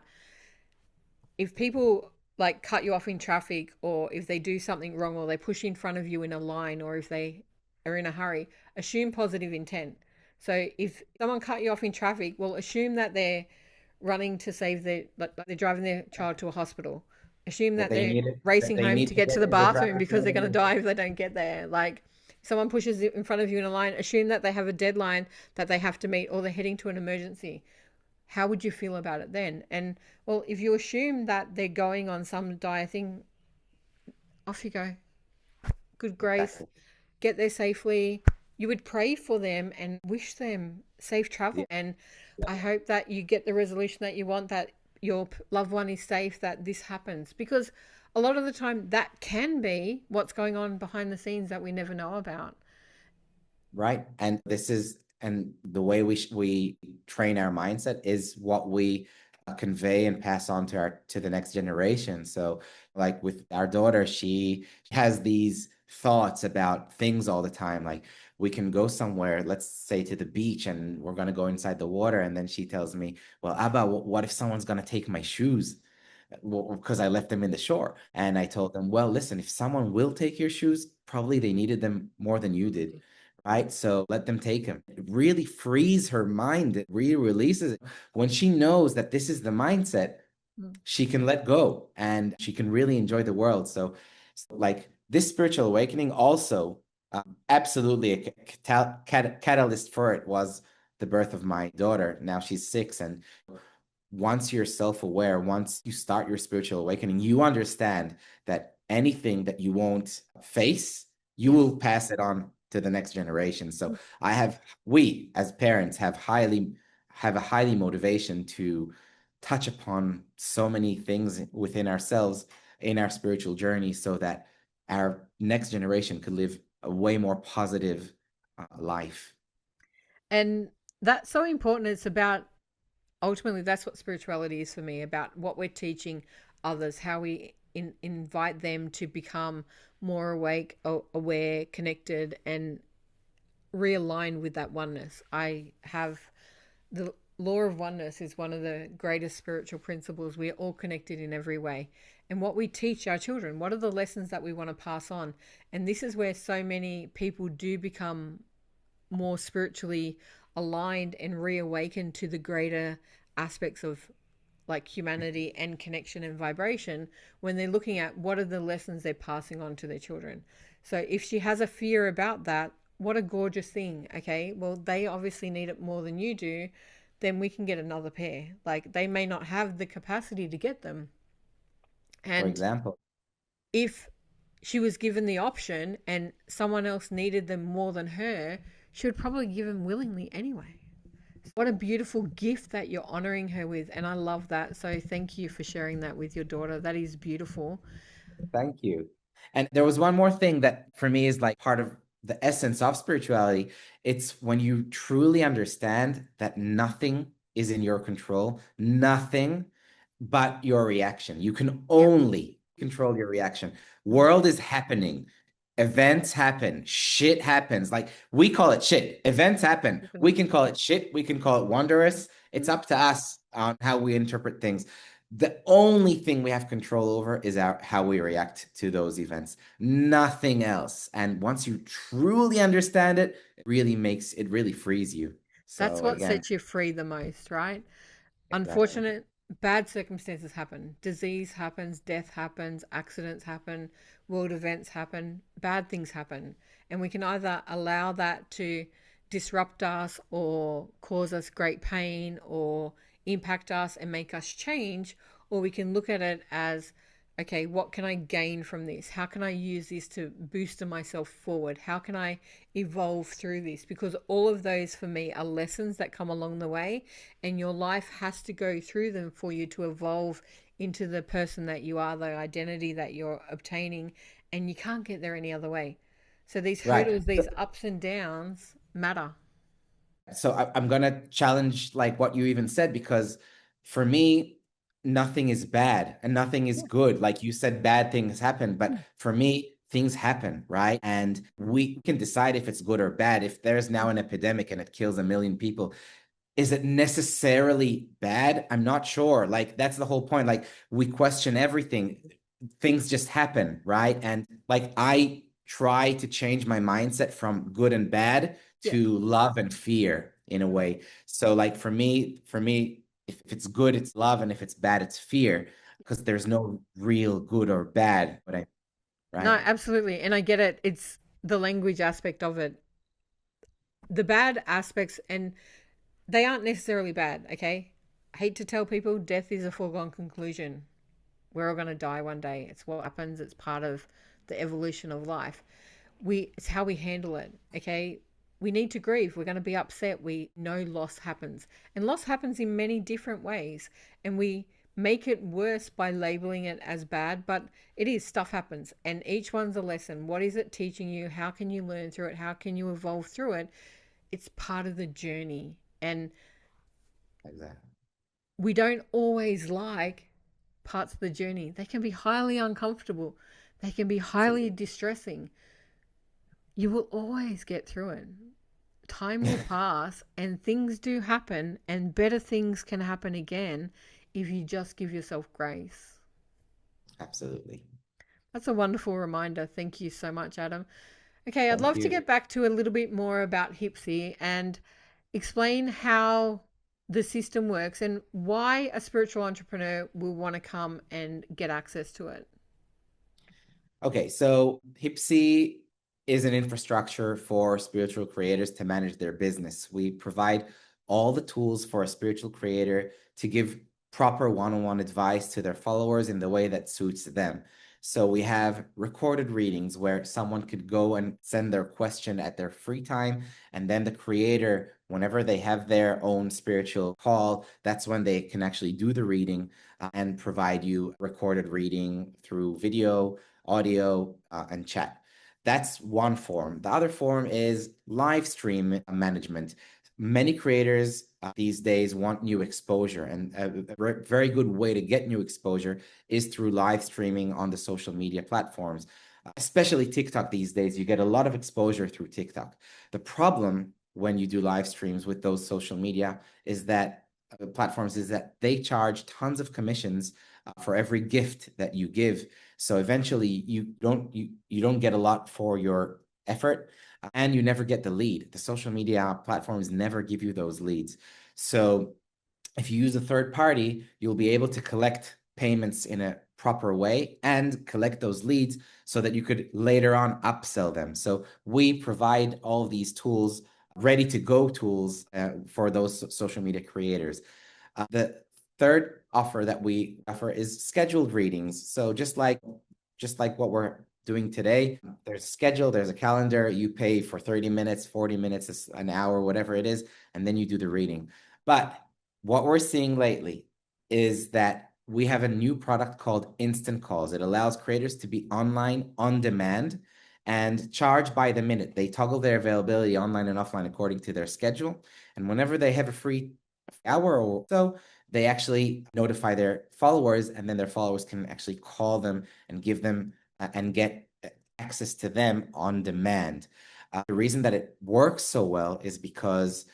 if people, like, cut you off in traffic, or if they do something wrong, or they push in front of you in a line, or if they are in a hurry, assume positive intent. So if someone cut you off in traffic, well, assume that they're running to save their, like, they're driving their child to a hospital. Assume That that they they're need it, that racing they home need to to get to get the in the bathroom traffic because they're going to lane. die if they don't get there. Like, someone pushes in front of you in a line, assume that they have a deadline that they have to meet, or they're heading to an emergency. How would you feel about it then? And, well, if you assume that they're going on some dire thing, off you go. Good grace, Exactly. get there safely. You would pray for them and wish them safe Yeah. travel. And I hope that you get the resolution that you want, that your loved one is safe, that this happens. Because a lot of the time, that can be what's going on behind the scenes that we never know about. Right. And the way we train our mindset is what we convey and pass on to the next generation. So, like, with our daughter, she has these thoughts about things all the time. Like, we can go somewhere, let's say to the beach, and we're going to go inside the water, and then she tells me, well, Abba, what if someone's going to take my shoes? Well, because I left them in the shore. And I told them, well, listen, if someone will take your shoes, probably they needed them more than you did, right? So let them take them. It really frees her mind. It really releases it. When she knows that this is the mindset, Mm. she can let go and she can really enjoy the world. So, like, this spiritual awakening also, absolutely a catalyst for it was the birth of my daughter. Now she's 6, and once you're self-aware, once you start your spiritual awakening, you understand that anything that you won't face, you Yes. will pass it on to the next generation. So we as parents have a highly motivation to touch upon so many things within ourselves in our spiritual journey, so that our next generation could live a way more positive life. And that's so important. It's about, ultimately, that's what spirituality is for me, about what we're teaching others, how we invite them to become more awake, aware, connected, and realign with that oneness. I have the law of oneness is one of the greatest spiritual principles. We are all connected in every way. And what we teach our children, what are the lessons that we want to pass on? And this is where so many people do become more spiritually aligned and reawakened to the greater aspects of like humanity and connection and vibration when they're looking at what are the lessons they're passing on to their children. So if she has a fear about that, what a gorgeous thing. Okay, well, they obviously need it more than you do. Then we can get another pair. Like, they may not have the capacity to get them. For And example. if she was given the option and someone else needed them more than her, she would probably give them willingly anyway. What a beautiful gift that you're honoring her with. And I love that. So thank you for sharing that with your daughter. That is beautiful. Thank you. And there was one more thing that for me is like part of the essence of spirituality. It's when you truly understand that nothing is in your control, nothing but your reaction. You can Yep. only control your reaction. World is happening. Events happen. Shit happens. Like we call it shit. Events happen. We can call it shit. We can call it wondrous. It's up to us on how we interpret things. The only thing we have control over is how we react to those events, nothing else. And once you truly understand it, it really frees you. That's So what again, sets you free the most, right? exactly. Unfortunate, bad circumstances happen. Disease happens, death happens, accidents happen, world events happen, bad things happen. And we can either allow that to disrupt us or cause us great pain or impact us and make us change, or we can look at it as, okay, what can I gain from this? How can I use this to boost myself forward? How can I evolve through this? Because all of those for me are lessons that come along the way, and your life has to go through them for you to evolve into the person that you are, the identity that you're obtaining, and you can't get there any other way. So these Right. hurdles, these ups and downs matter. So I'm gonna challenge like what you even said, because for me, nothing is bad and nothing is Yeah. good. Like you said, bad things happen, but for me, things happen, right? And we can decide if it's good or bad. If there's now an epidemic and it kills 1 million people, is it necessarily bad? I'm not sure. Like that's the whole point. Like we question everything. Things just happen, right? And like I try to change my mindset from good and bad Yeah. to love and fear in a way. So like for me, if it's good, it's love, and if it's bad, it's fear, because there's no real good or bad. But I No, right, absolutely. And I get it. It's the language aspect of it. The bad aspects, and they aren't necessarily bad, okay? I hate to tell people death is a foregone conclusion. We're all going to die one day. It's what happens. It's part of the evolution of life. It's how we handle it, okay? We need to grieve. We're going to be upset. We know loss happens. And loss happens in many different ways. And we make it worse by labeling it as bad, but it is, stuff happens. And each one's a lesson. What is it teaching you? How can you learn through it? How can you evolve through it? It's part of the journey. And exactly. we don't always like parts of the journey. They can be highly uncomfortable, they can be highly distressing. You will always get through it. Time will pass and things do happen, and better things can happen again if you just give yourself grace. Absolutely. That's a wonderful reminder. Thank you so much, Adam. Okay, I'd Thank love to you. get back to a little bit more about Hypsee and explain how the system works and why a spiritual entrepreneur will want to come and get access to it. Okay, so Hypsee is an infrastructure for spiritual creators to manage their business. We provide all the tools for a spiritual creator to give proper one-on-one advice to their followers in the way that suits them. So we have recorded readings where someone could go and send their question at their free time, and then the creator, whenever they have their own spiritual call, that's when they can actually do the reading and provide you recorded reading through video, audio, and chat. That's one form. The other form is live stream management. Many creators these days want new exposure, and a very good way to get new exposure is through live streaming on the social media platforms, especially TikTok these days. You get a lot of exposure through TikTok. The problem when you do live streams with those social media is that platforms is that they charge tons of commissions for every gift that you give. So eventually you don't get a lot for your effort, and you never get the lead. The social media platforms never give you those leads. So if you use a third party, you'll be able to collect payments in a proper way and collect those leads so that you could later on upsell them. So we provide all these tools, ready to go tools for those social media creators. The third offer that we offer is scheduled readings. So just like what we're doing today, there's a schedule, there's a calendar, you pay for 30 minutes, 40 minutes, an hour, whatever it is, and then you do the reading. But what we're seeing lately is that we have a new product called Instant Calls. It allows creators to be online on demand and charge by the minute. They toggle their availability online and offline according to their schedule. And whenever they have a free hour or so, they actually notify their followers, and then their followers can actually call them and give them and get access to them on demand. The reason that it works so well is because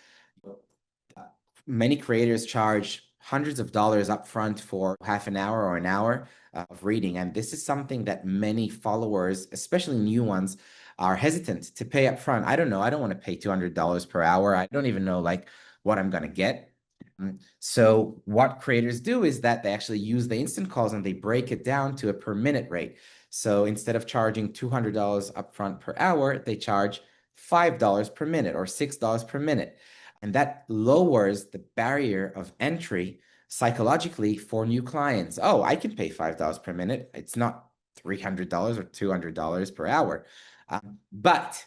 many creators charge hundreds of dollars upfront for half an hour or an hour of reading. And this is something that many followers, especially new ones, are hesitant to pay upfront. I don't know. I don't want to pay $200 per hour. I don't even know like what I'm going to get. So what creators do is that they actually use the instant calls and they break it down to a per minute rate. So instead of charging $200 upfront per hour, they charge $5 per minute or $6 per minute. And that lowers the barrier of entry psychologically for new clients. Oh, I can pay $5 per minute. It's not $300 or $200 per hour. But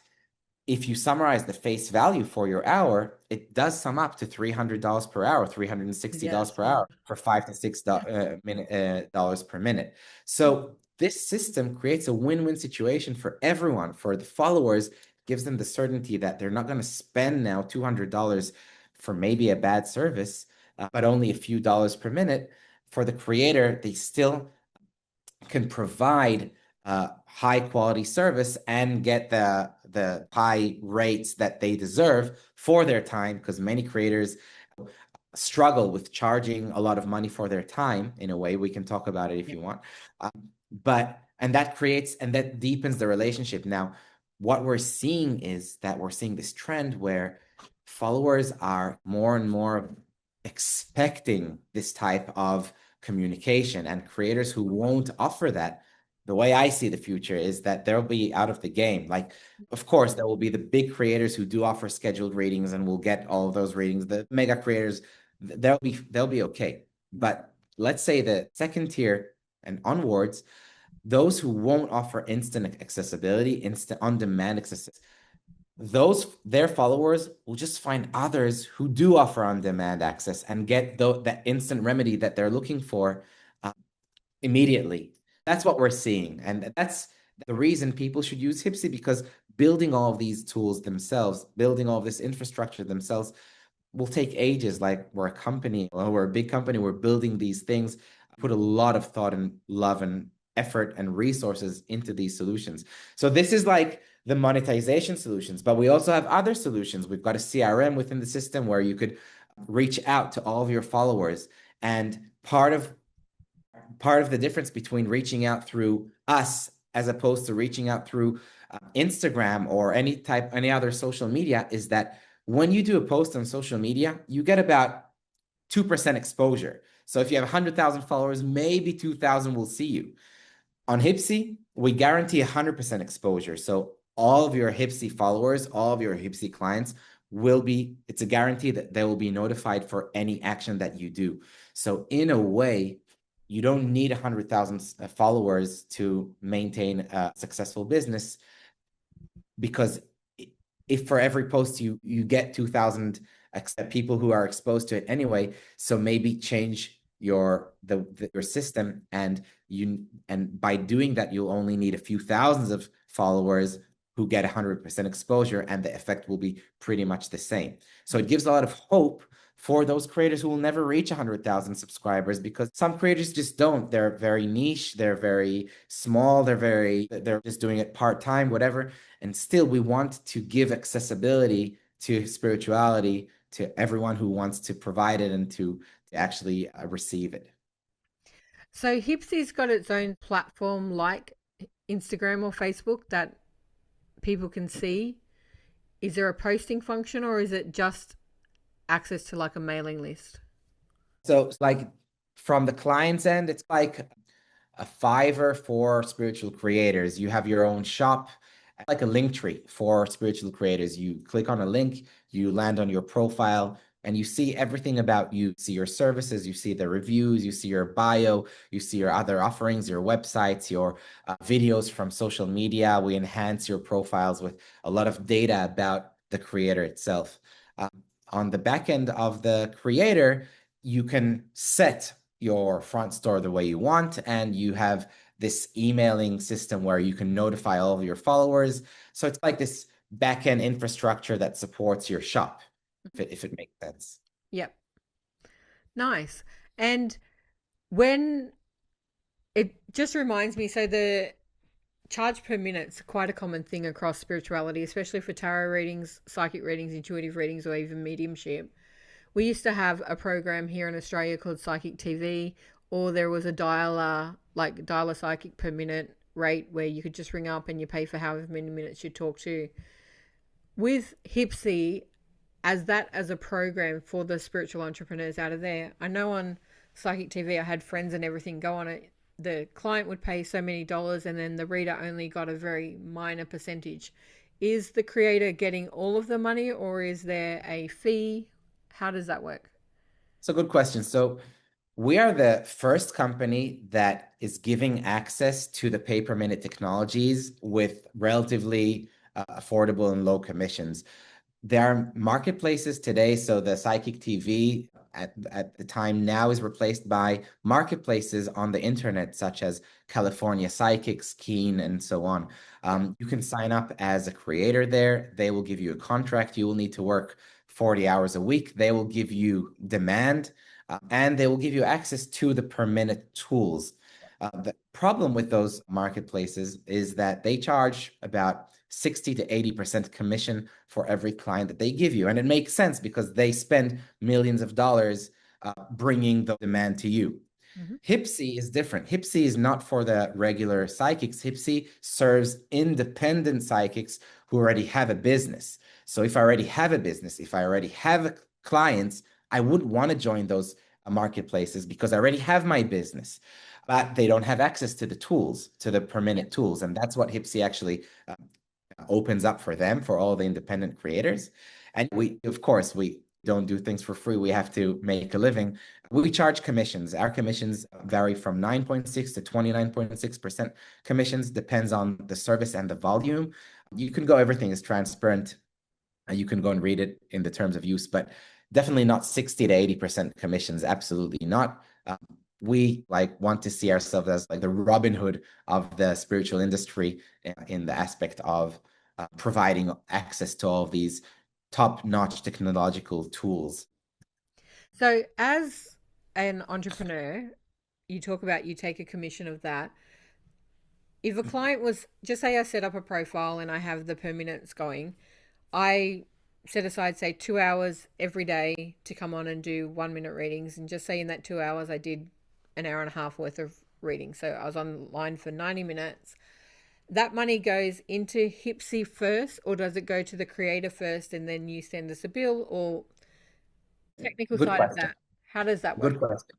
if you summarize the face value for your hour, it does sum up to $300 per hour, $360 per hour for $5 to $6 per minute. So this system creates a win-win situation for everyone. For the followers, gives them the certainty that they're not going to spend now $200 for maybe a bad service, but only a few dollars per minute. For the creator, they still can provide high quality service and get the high rates that they deserve for their time, because many creators struggle with charging a lot of money for their time. In a way, we can talk about it if you want, but and that deepens the relationship. Now what we're seeing is that we're seeing this trend where followers are more and more expecting this type of communication, and creators who won't offer that, the way I see the future is that they'll be out of the game. Like, of course, there will be the big creators who do offer scheduled readings and will get all of those readings. The mega creators, they'll be okay. But let's say the second tier and onwards, those who won't offer instant accessibility, instant on-demand accessibility, their followers will just find others who do offer on-demand access and get that instant remedy that they're looking for immediately. That's what we're seeing. And that's the reason people should use Hypsee, because building all of these tools themselves, building all of this infrastructure themselves will take ages. Like, we're a company, well, we're a big company, we're building these things, put a lot of thought and love and effort and resources into these solutions. So this is like the monetization solutions, but we also have other solutions. We've got a CRM within the system where you could reach out to all of your followers. And part of the difference between reaching out through us as opposed to reaching out through Instagram or any other social media is that when you do a post on social media, you get about 2% exposure. So if you have 100,000 followers, maybe 2,000 will see you. On Hypsee, we guarantee 100% exposure. So all of your Hypsee followers, all of your Hypsee clients it's a guarantee that they will be notified for any action that you do. So in a way, you don't need 100,000 followers to maintain a successful business, because if for every post you get 2,000 people who are exposed to it anyway, so maybe change your system, and by doing that, you'll only need a few thousands of followers who get 100% exposure, and the effect will be pretty much the same. So it gives a lot of hope for those creators who will never reach 100,000 subscribers, because some creators just don't. They're very niche, they're very small, they're just doing it part-time, whatever. And still, we want to give accessibility to spirituality to everyone who wants to provide it and to actually receive it. So Hypsee's got its own platform like Instagram or Facebook that people can see. Is there a posting function, or is it just access to like a mailing list? So it's like from the client's end, it's like a Fiverr for spiritual creators. You have your own shop, like a link tree for spiritual creators. You click on a link, you land on your profile, and you see everything about you. You see your services, you see the reviews, you see your bio, you see your other offerings, your websites, your videos from social media. We enhance your profiles with a lot of data about the creator itself. Um, on the back end of the creator, you can set your front store the way you want, and you have this emailing system where you can notify all of your followers. So it's like this back-end infrastructure that supports your shop, if it makes sense. Yep. Nice. And when it just reminds me, so the charge per minute's quite a common thing across spirituality, especially for tarot readings, psychic readings, intuitive readings, or even mediumship. We used to have a program here in Australia called Psychic TV, or there was a dialer, like dialer psychic per minute rate, where you could just ring up and you pay for however many minutes you talk to. With Hypsee, as a program for the spiritual entrepreneurs out of there, I know on Psychic TV I had friends and everything go on it. The client would pay so many dollars and then the reader only got a very minor percentage. Is the creator getting all of the money, or is there a fee? How does that work? It's a good question. So we are the first company that is giving access to the pay-per-minute technologies with relatively affordable and low commissions. There are marketplaces today. So the Psychic TV at the time now is replaced by marketplaces on the internet, such as California Psychics, Keen, and so on. You can sign up as a creator there. They will give you a contract. You will need to work 40 hours a week. They will give you demand, and they will give you access to the per minute tools. The problem with those marketplaces is that they charge about 60 to 80% commission for every client that they give you. And it makes sense because they spend millions of dollars bringing the demand to you. Mm-hmm. Hypsee is different. Hypsee is not for the regular psychics. Hypsee serves independent psychics who already have a business. So if I already have a business, if I already have clients, I would want to join those marketplaces because I already have my business, but they don't have access to the tools, to the per minute tools. And that's what Hypsee actually opens up for them, for all the independent creators. And we, of course, we don't do things for free. We have to make a living. We charge commissions. Our commissions vary from 9.6 to 29.6% commissions, depends on the service and the volume. You can go, everything is transparent. You can go and read it in the terms of use, but definitely not 60 to 80% commissions. Absolutely not. We like want to see ourselves as like the Robin Hood of the spiritual industry in the aspect of providing access to all of these top-notch technological tools. So, as an entrepreneur, you talk about you take a commission of that. If a client was, just say I set up a profile and I have the permanence going, I set aside, say, 2 hours every day to come on and do 1 minute readings. And just say in that 2 hours, I did an hour and a half worth of reading. So I was online for 90 minutes. That money goes into Hypsee first, or does it go to the creator first and then you send us a bill? Or technical Good side of question. that, how does that work? Good question.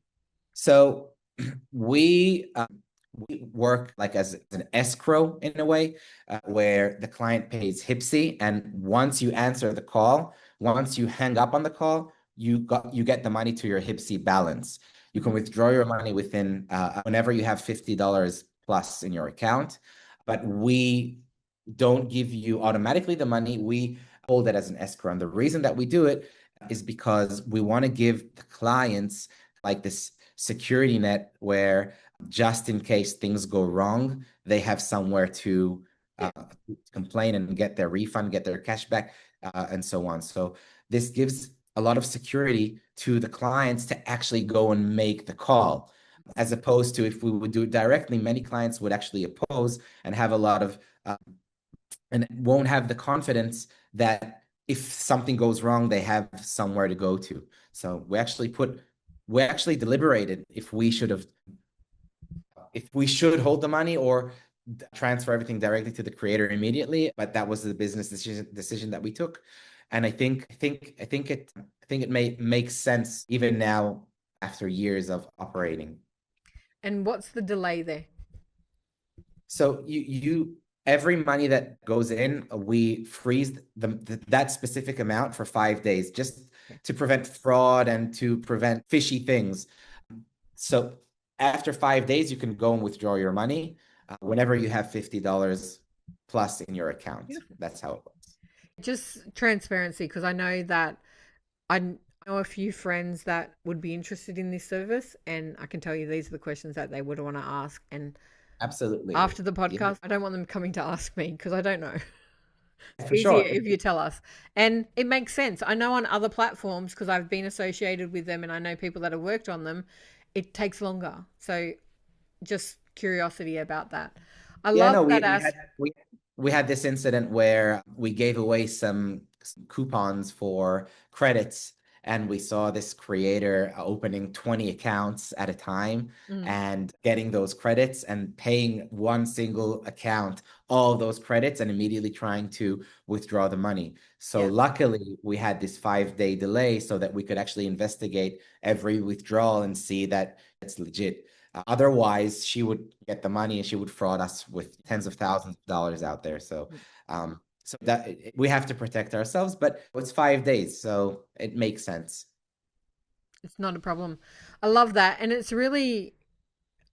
So we we work like as an escrow in a way, where the client pays Hypsee, and once you answer the call, once you hang up on the call, you get the money to your Hypsee balance. You can withdraw your money within whenever you have $50 plus in your account, but we don't give you automatically the money. We hold it as an escrow, and the reason that we do it is because we want to give the clients like this security net where just in case things go wrong, they have somewhere to Yeah. complain and get their refund, get their cash back, and so on. So this gives a lot of security to the clients to actually go and make the call, as opposed to if we would do it directly, many clients would actually oppose and have a lot of and won't have the confidence that if something goes wrong, they have somewhere to go to. So we actually deliberated if we should hold the money or transfer everything directly to the creator immediately. But that was the business decision that we took. And I think it makes sense even now after years of operating. And what's the delay there? So you every money that goes in, we freeze that specific amount for 5 days, just Okay. to prevent fraud and to prevent fishy things. So after 5 days, you can go and withdraw your money whenever you have $50 plus in your account. Beautiful. That's how it works. Just transparency, because I know that I know a few friends that would be interested in this service, and I can tell you these are the questions that they would want to ask. And Absolutely. after the Yeah, podcast, I don't want them coming to ask me because I don't know. It's for easier sure. if you tell us. And it makes sense. I know on other platforms, because I've been associated with them and I know people that have worked on them, it takes longer. So just curiosity about that. I Yeah, love no, that we had this incident where we gave away some coupons for credits, and we saw this creator opening 20 accounts at a time Mm, and getting those credits and paying one single account all those credits and immediately trying to withdraw the money. So yeah. luckily we had this 5 day delay so that we could actually investigate every withdrawal and see that it's legit. Otherwise, she would get the money and she would fraud us with tens of thousands of dollars out there. So that we have to protect ourselves, but it's 5 days, so it makes sense. It's not a problem. I love that. And it's really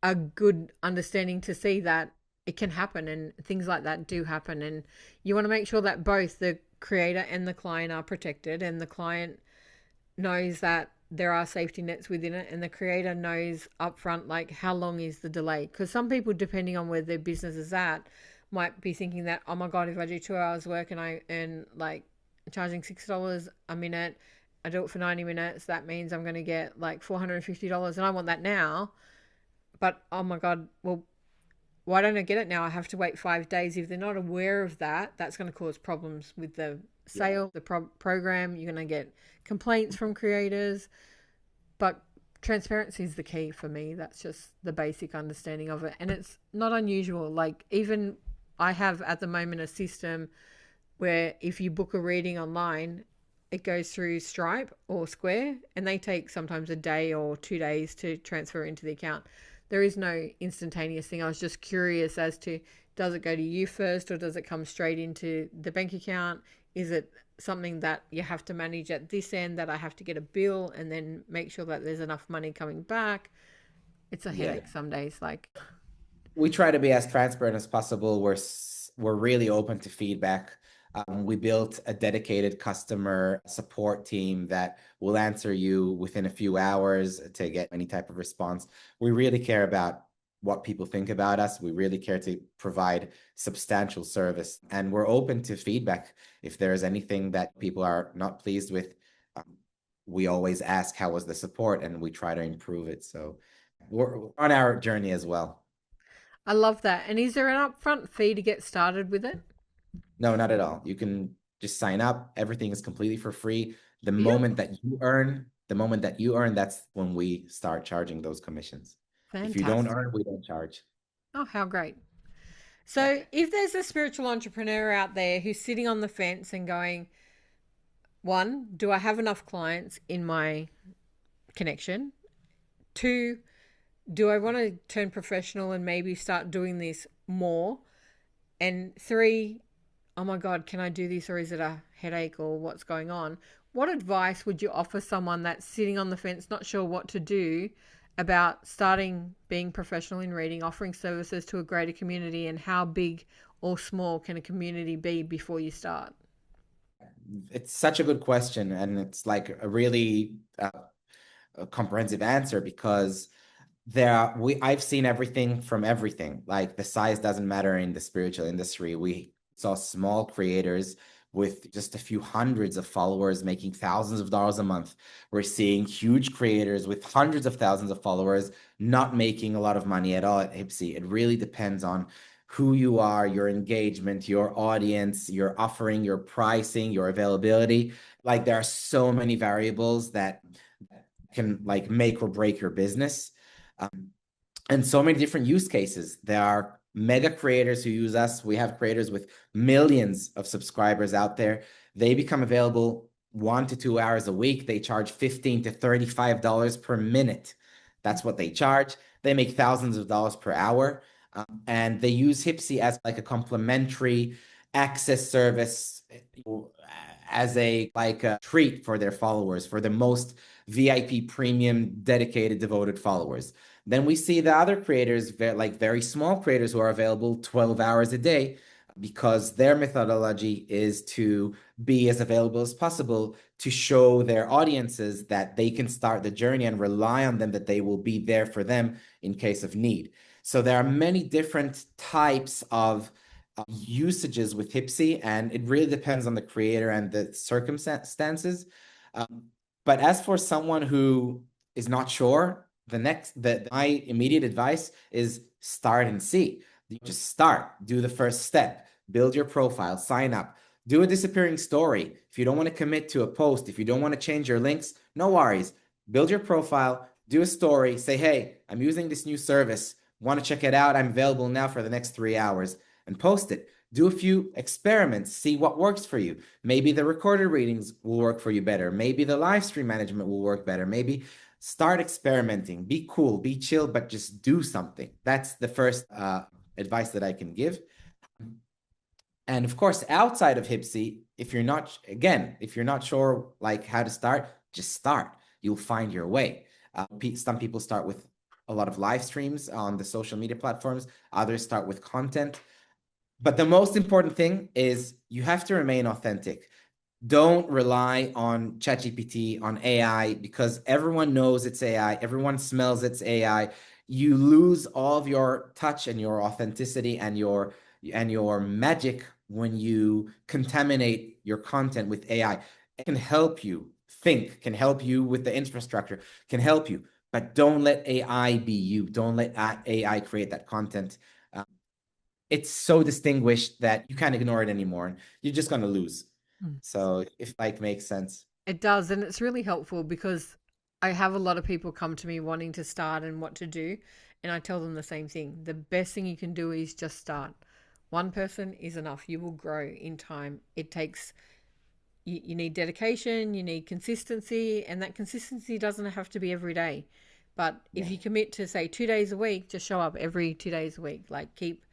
a good understanding to see that it can happen and things like that do happen. And you want to make sure that both the creator and the client are protected, and the client knows that there are safety nets within it, and the creator knows upfront like how long is the delay, because some people, depending on where their business is at, might be thinking that, oh my god, if I do 2 hours work and I earn like charging $6 a minute, I do it for 90 minutes, that means I'm going to get like $450 and I want that now. But oh my god, well, why don't I get it now? I have to wait 5 days. If they're not aware of that, that's going to cause problems with the Yeah. sale, the program. You're going to get complaints from creators. But transparency is the key for me. That's just the basic understanding of it. And it's not unusual. Like, even I have at the moment a system where if you book a reading online, it goes through Stripe or Square, and they take sometimes a day or 2 days to transfer into the account. There is no instantaneous thing. I was just curious as to, does it go to you first or does it come straight into the bank account? Is it something that you have to manage at this end, that I have to get a bill and then make sure that there's enough money coming back? It's a Yeah. headache some days. Like, We try to be as transparent as possible. We're really open to feedback. We built a dedicated customer support team that will answer you within a few hours to get any type of response. We really care about what people think about us. We really care to provide substantial service, and we're open to feedback. If there's anything that people are not pleased with, um, we always ask, how was the support? And we try to improve it. So we're on our journey as well. I love that. And is there an upfront fee to get started with it? No, not at all. You can just sign up. Everything is completely for free. Beautiful. The moment that you earn, that's when we start charging those commissions. If you don't Fantastic. earn, we don't charge. Oh, how great. Yeah. So, if there's a spiritual entrepreneur out there who's sitting on the fence and going, one, do I have enough clients in my connection? Two, do I want to turn professional and maybe start doing this more? And three, oh my God, can I do this, or is it a headache, or what's going on? What advice would you offer someone that's sitting on the fence, not sure what to do about starting being professional in reading, offering services to a greater community, and how big or small can a community be before you start? It's such a good question, and it's like a really a comprehensive answer because I've seen everything from everything. Like the size doesn't matter in the spiritual industry. We saw small creators with just a few hundreds of followers making thousands of dollars a month. We're seeing huge creators with hundreds of thousands of followers not making a lot of money at all at Hypsee. It really depends on who you are, your engagement, your audience, your offering, your pricing, your availability. Like there are so many variables that can like make or break your business. Um, and so many different use cases. There are mega creators who use us. We have creators with millions of subscribers out there. They become available 1 to 2 hours a week. They charge $15 to $35 per minute. That's what they charge. They make thousands of dollars per hour. And they use Hypsee as like a complimentary access service as a like a treat for their followers, for the most VIP premium dedicated devoted followers. Then we see the other creators, like very small creators who are available 12 hours a day because their methodology is to be as available as possible to show their audiences that they can start the journey and rely on them, that they will be there for them in case of need. So there are many different types of usages with Hypsee, and it really depends on the creator and the circumstances. Um, but as for someone who is not sure, my immediate advice is start and see. You just start, do the first step, build your profile, sign up, do a disappearing story. If you don't want to commit to a post, if you don't want to change your links, no worries. Build your profile, do a story, say, hey, I'm using this new service. Want to check it out? I'm available now for the next 3 hours, and post it. Do a few experiments, see what works for you. Maybe the recorded readings will work for you better. Maybe the live stream management will work better. Maybe start experimenting. Be cool, be chill, but just do something. That's the first advice that I can give. And of course, outside of Hypsee, if you're not sure like how to start, just start. You'll find your way. Some people start with a lot of live streams on the social media platforms. Others start with content. But the most important thing is you have to remain authentic. Don't rely on ChatGPT, on AI, because everyone knows it's AI. Everyone smells it's AI. You lose all of your touch and your authenticity and your magic when you contaminate your content with AI. It can help you think, can help you with the infrastructure, can help you, but don't let AI be you. Don't let AI create that content. It's so distinguished that you can't ignore it anymore. You're just going to lose. So if like makes sense. It does, and it's really helpful because I have a lot of people come to me wanting to start and what to do, and I tell them the same thing. The best thing you can do is just start. One person is enough. You will grow in time. It takes you need dedication, you need consistency, and that consistency doesn't have to be every day. But if Yeah. you commit to say 2 days a week, just show up every 2 days a week. Like keep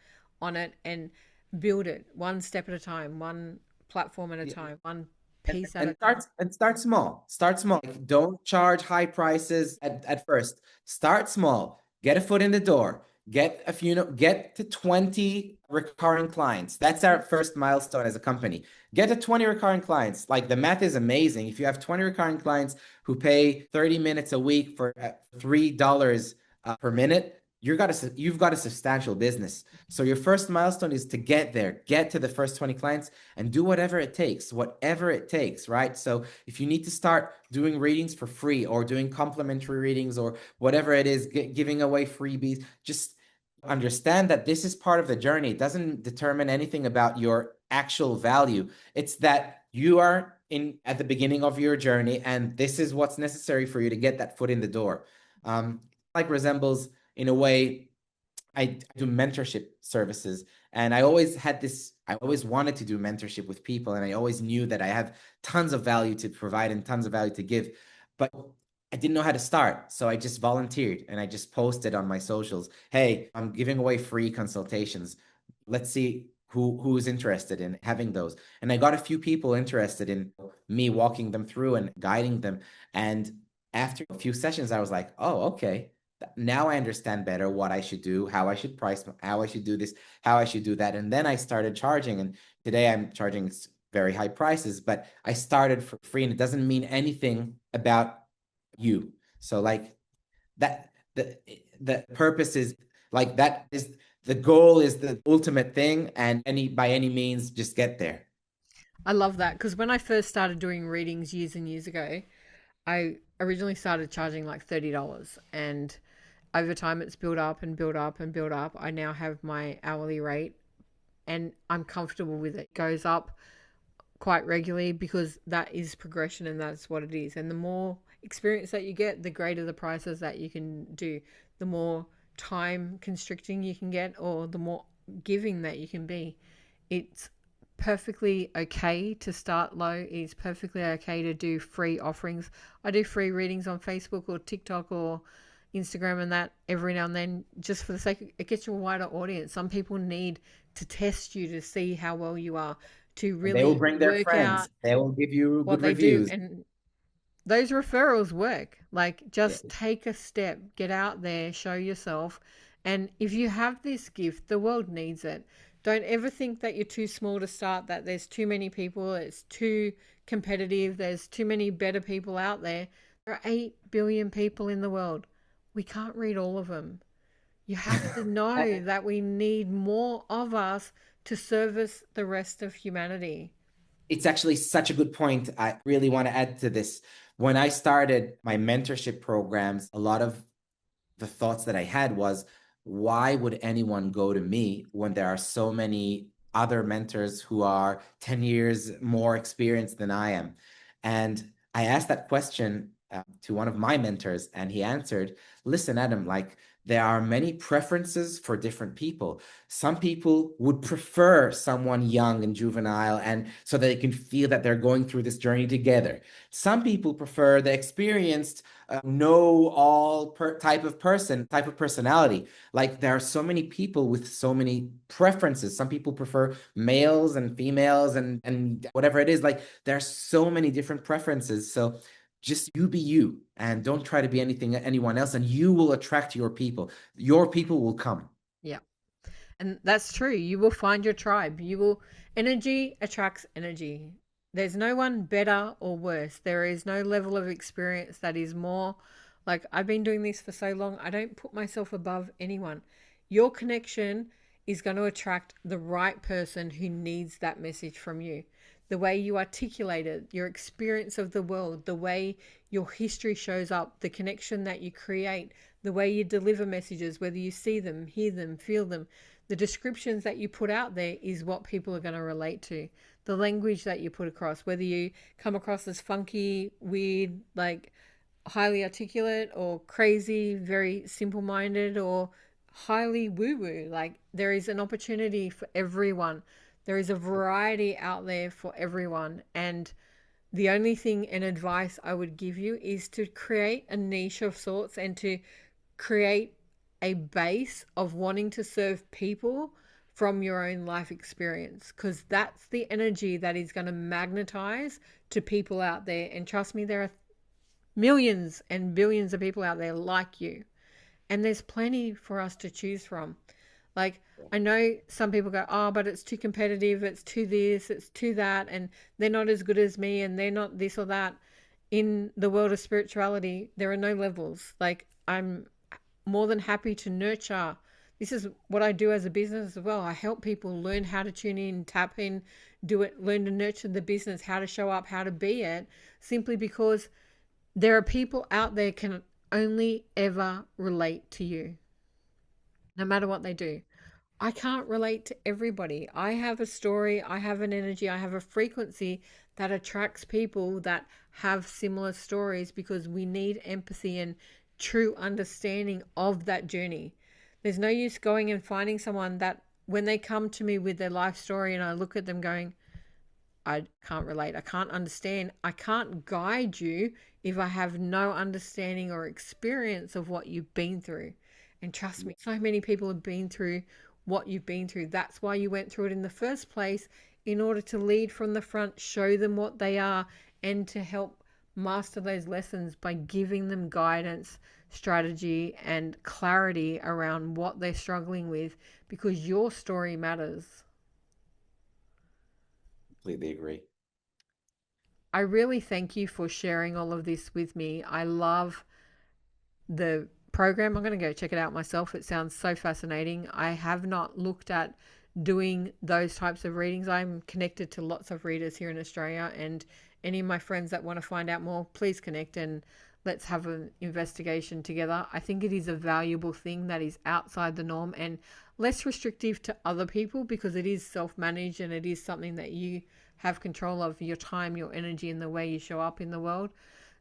on it and build it one step at a time, one platform at a Yeah. time, one and, piece at and a time. start small. Start small. Like, don't charge high prices at first. Start small. Get a foot in the door. Get to 20 recurring clients. That's our first milestone as a company. Get to 20 recurring clients. Like the math is amazing. If you have 20 recurring clients who pay 30 minutes a week for $3 per minute, you've got a substantial business. So your first milestone is to get there, get to the first 20 clients and do whatever it takes, right? So if you need to start doing readings for free or doing complimentary readings or whatever it is, giving away freebies, just understand that this is part of the journey. It doesn't determine anything about your actual value. It's that you are in at the beginning of your journey, and this is what's necessary for you to get that foot in the door. Like resembles in a way I do mentorship services, and I always wanted to do mentorship with people, and I always knew that I have tons of value to provide and tons of value to give, but I didn't know how to start. So I just volunteered and I just posted on my socials, hey, I'm giving away free consultations. Let's see who's interested in having those. And I got a few people interested in me walking them through and guiding them. And after a few sessions, I was like, oh, okay, now I understand better what I should do, how I should price, how I should do this, how I should do that. And then I started charging. And today I'm charging very high prices, but I started for free and it doesn't mean anything about you. So like that, the purpose is like that is the goal is the ultimate thing. And by any means, just get there. I love that because when I first started doing readings years and years ago, I originally started charging like $30, and over time it's built up and built up and built up. I now have my hourly rate and I'm comfortable with it. It goes up quite regularly because that is progression and that's what it is. And the more experience that you get, the greater the prices that you can do, the more time constricting you can get, or the more giving that you can be. It's perfectly okay to start low. It is perfectly okay to do free offerings. I do free readings on Facebook or TikTok or Instagram and that every now and then, just for the sake of, it gets you a wider audience. Some people need to test you to see how well you are, to And they will really bring their work out friends. They will give you what good they do. reviews. And those referrals work. Like, Yeah. just take a step, get out there, show yourself. And if you have this gift, the world needs it. Don't ever think that you're too small to start, that there's too many people, it's too competitive, there's too many better people out there. There are 8 billion people in the world. We can't read all of them. You have to know that we need more of us to service the rest of humanity. It's actually such a good point. I really want to add to this. When I started my mentorship programs, a lot of the thoughts that I had was, why would anyone go to me when there are so many other mentors who are 10 years more experienced than I am? And I asked that question to one of my mentors, and he answered, listen, Adam, like, there are many preferences for different people. Some people would prefer someone young and juvenile, and so they can feel that they're going through this journey together. Some people prefer the experienced, know all type of personality. Like, there are so many people with so many preferences. Some people prefer males and females and whatever it is. Like, there's so many different preferences. So just you be you, and don't try to be anyone else, and you will attract your people. Your people will come. Yeah. And that's true. You will find your tribe. Energy attracts energy. There's no one better or worse. There is no level of experience that is more. Like, I've been doing this for so long, I don't put myself above anyone. Your connection is going to attract the right person who needs that message from you. The way you articulate it, your experience of the world, the way your history shows up, the connection that you create, the way you deliver messages, whether you see them, hear them, feel them, the descriptions that you put out there is what people are going to relate to. The language that you put across, whether you come across as funky, weird, like highly articulate, or crazy, very simple minded, or highly woo woo, like, there is an opportunity for everyone. There is a variety out there for everyone. And the only thing and advice I would give you is to create a niche of sorts, and to create a base of wanting to serve people from your own life experience, because that's the energy that is going to magnetize to people out there. And trust me, there are millions and billions of people out there like you, and there's plenty for us to choose from. Like, I know some people go, oh, but it's too competitive, it's too this, it's too that, and they're not as good as me, and they're not this or that. In the world of spirituality, there are no levels. Like, I'm more than happy to nurture. This is what I do as a business as well. I help people learn how to tune in, tap in, do it, learn to nurture the business, how to show up, how to be it, simply because there are people out there can only ever relate to you, no matter what they do. I can't relate to everybody. I have a story, I have an energy, I have a frequency that attracts people that have similar stories, because we need empathy and true understanding of that journey. There's no use going and finding someone that, when they come to me with their life story and I look at them going, I can't relate, I can't understand, I can't guide you if I have no understanding or experience of what you've been through. And trust me, so many people have been through what you've been through. That's why you went through it in the first place, in order to lead from the front, show them what they are, and to help master those lessons by giving them guidance, strategy, and clarity around what they're struggling with, because your story matters. Completely agree. I really thank you for sharing all of this with me. I love the program. I'm going to go check it out myself. It sounds so fascinating. I have not looked at doing those types of readings. I'm connected to lots of readers here in Australia, and any of my friends that want to find out more, please connect and let's have an investigation together. I think it is a valuable thing that is outside the norm and less restrictive to other people, because it is self-managed and it is something that you have control of, your time, your energy, and the way you show up in the world.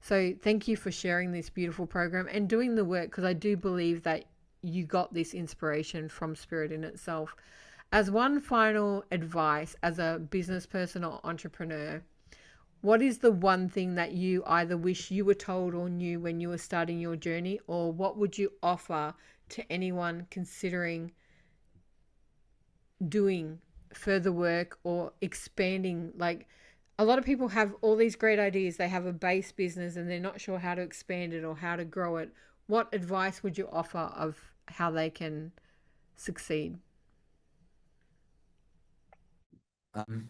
So thank you for sharing this beautiful program and doing the work, because I do believe that you got this inspiration from Spirit in itself. As one final advice as a business person or entrepreneur, what is the one thing that you either wish you were told or knew when you were starting your journey, or what would you offer to anyone considering doing further work or expanding? Like, a lot of people have all these great ideas, they have a base business and they're not sure how to expand it or how to grow it. What advice would you offer of how they can succeed? Um,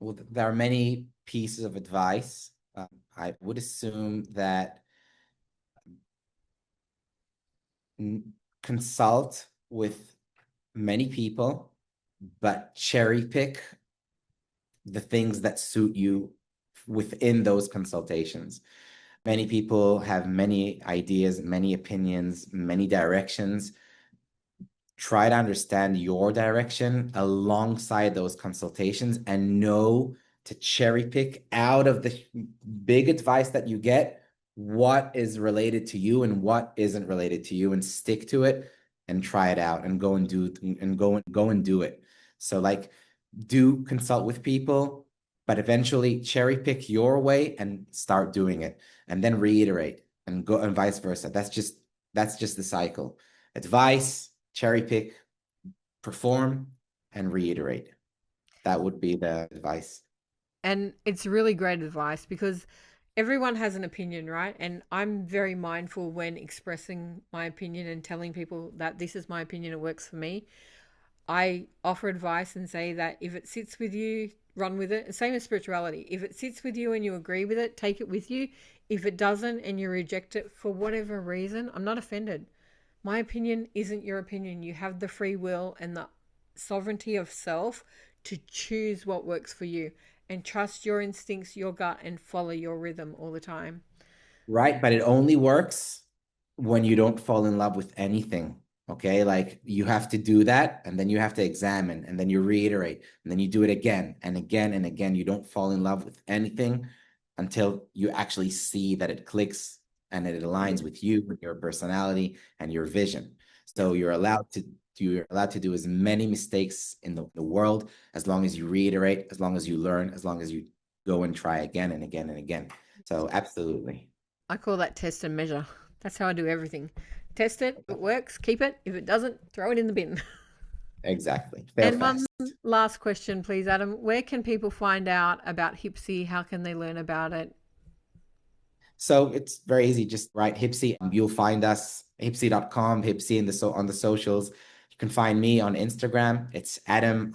well, there are many pieces of advice. I would assume that consult with many people, but cherry pick the things that suit you within those consultations. Many people have many ideas, many opinions, many directions. Try to understand your direction alongside those consultations and know to cherry pick out of the big advice that you get what is related to you and what isn't related to you, and stick to it and try it out and go and do it. So like, do consult with people, but eventually cherry pick your way and start doing it, and then reiterate and go, and vice versa. That's just the cycle. Advice, cherry pick, perform, and reiterate. That would be the advice. And it's really great advice because everyone has an opinion, right? And I'm very mindful when expressing my opinion and telling people that this is my opinion, it works for me. I offer advice and say that if it sits with you, run with it. Same as spirituality. If it sits with you and you agree with it, take it with you. If it doesn't and you reject it for whatever reason, I'm not offended. My opinion isn't your opinion. You have the free will and the sovereignty of self to choose what works for you, and trust your instincts, your gut, and follow your rhythm all the time. Right? But it only works when you don't fall in love with anything. Okay. Like, you have to do that, and then you have to examine, and then you reiterate, and then you do it again and again and again. You don't fall in love with anything until you actually see that it clicks and it aligns with you, with your personality and your vision. So you're allowed to do as many mistakes in the world, as long as you reiterate, as long as you learn, as long as you go and try again and again and again. So absolutely. I call that test and measure. That's how I do everything. Test it, if it works, keep it. If it doesn't, throw it in the bin. Exactly. Fail And one fast. last question, please, Adam. Where can people find out about Hypsee? How can they learn about it? So it's very easy. Just write Hypsee. You'll find us, hypsee.com, Hypsee on the socials. You can find me on Instagram. It's Adam_FRX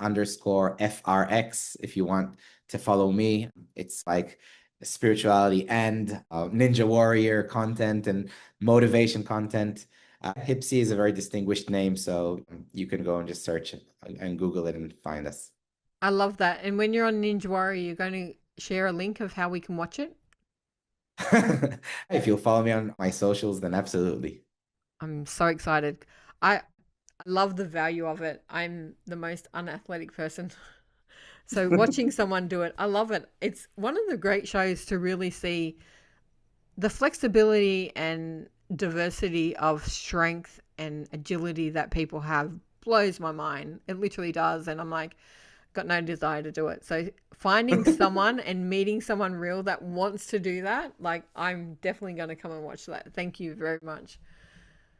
if you want to follow me. It's like spirituality and ninja warrior content and motivation content. Hypsee is a very distinguished name, so you can go and just search it and Google it and find us. I love that. And when you're on Ninja Warrior, you're going to share a link of how we can watch it. If you'll follow me on my socials, then absolutely. I'm so excited. I love the value of it. I'm the most unathletic person. So watching someone do it, I love it. It's one of the great shows to really see the flexibility and diversity of strength and agility that people have. Blows my mind. It literally does. And I'm like, got no desire to do it. So finding someone and meeting someone real that wants to do that, like, I'm definitely going to come and watch that. Thank you very much.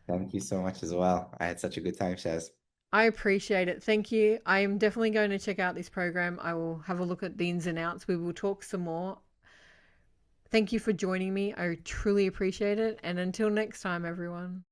Thank you so much as well. I had such a good time, Shaz. I appreciate it. Thank you. I am definitely going to check out this program. I will have a look at the ins and outs. We will talk some more. Thank you for joining me. I truly appreciate it. And until next time, everyone.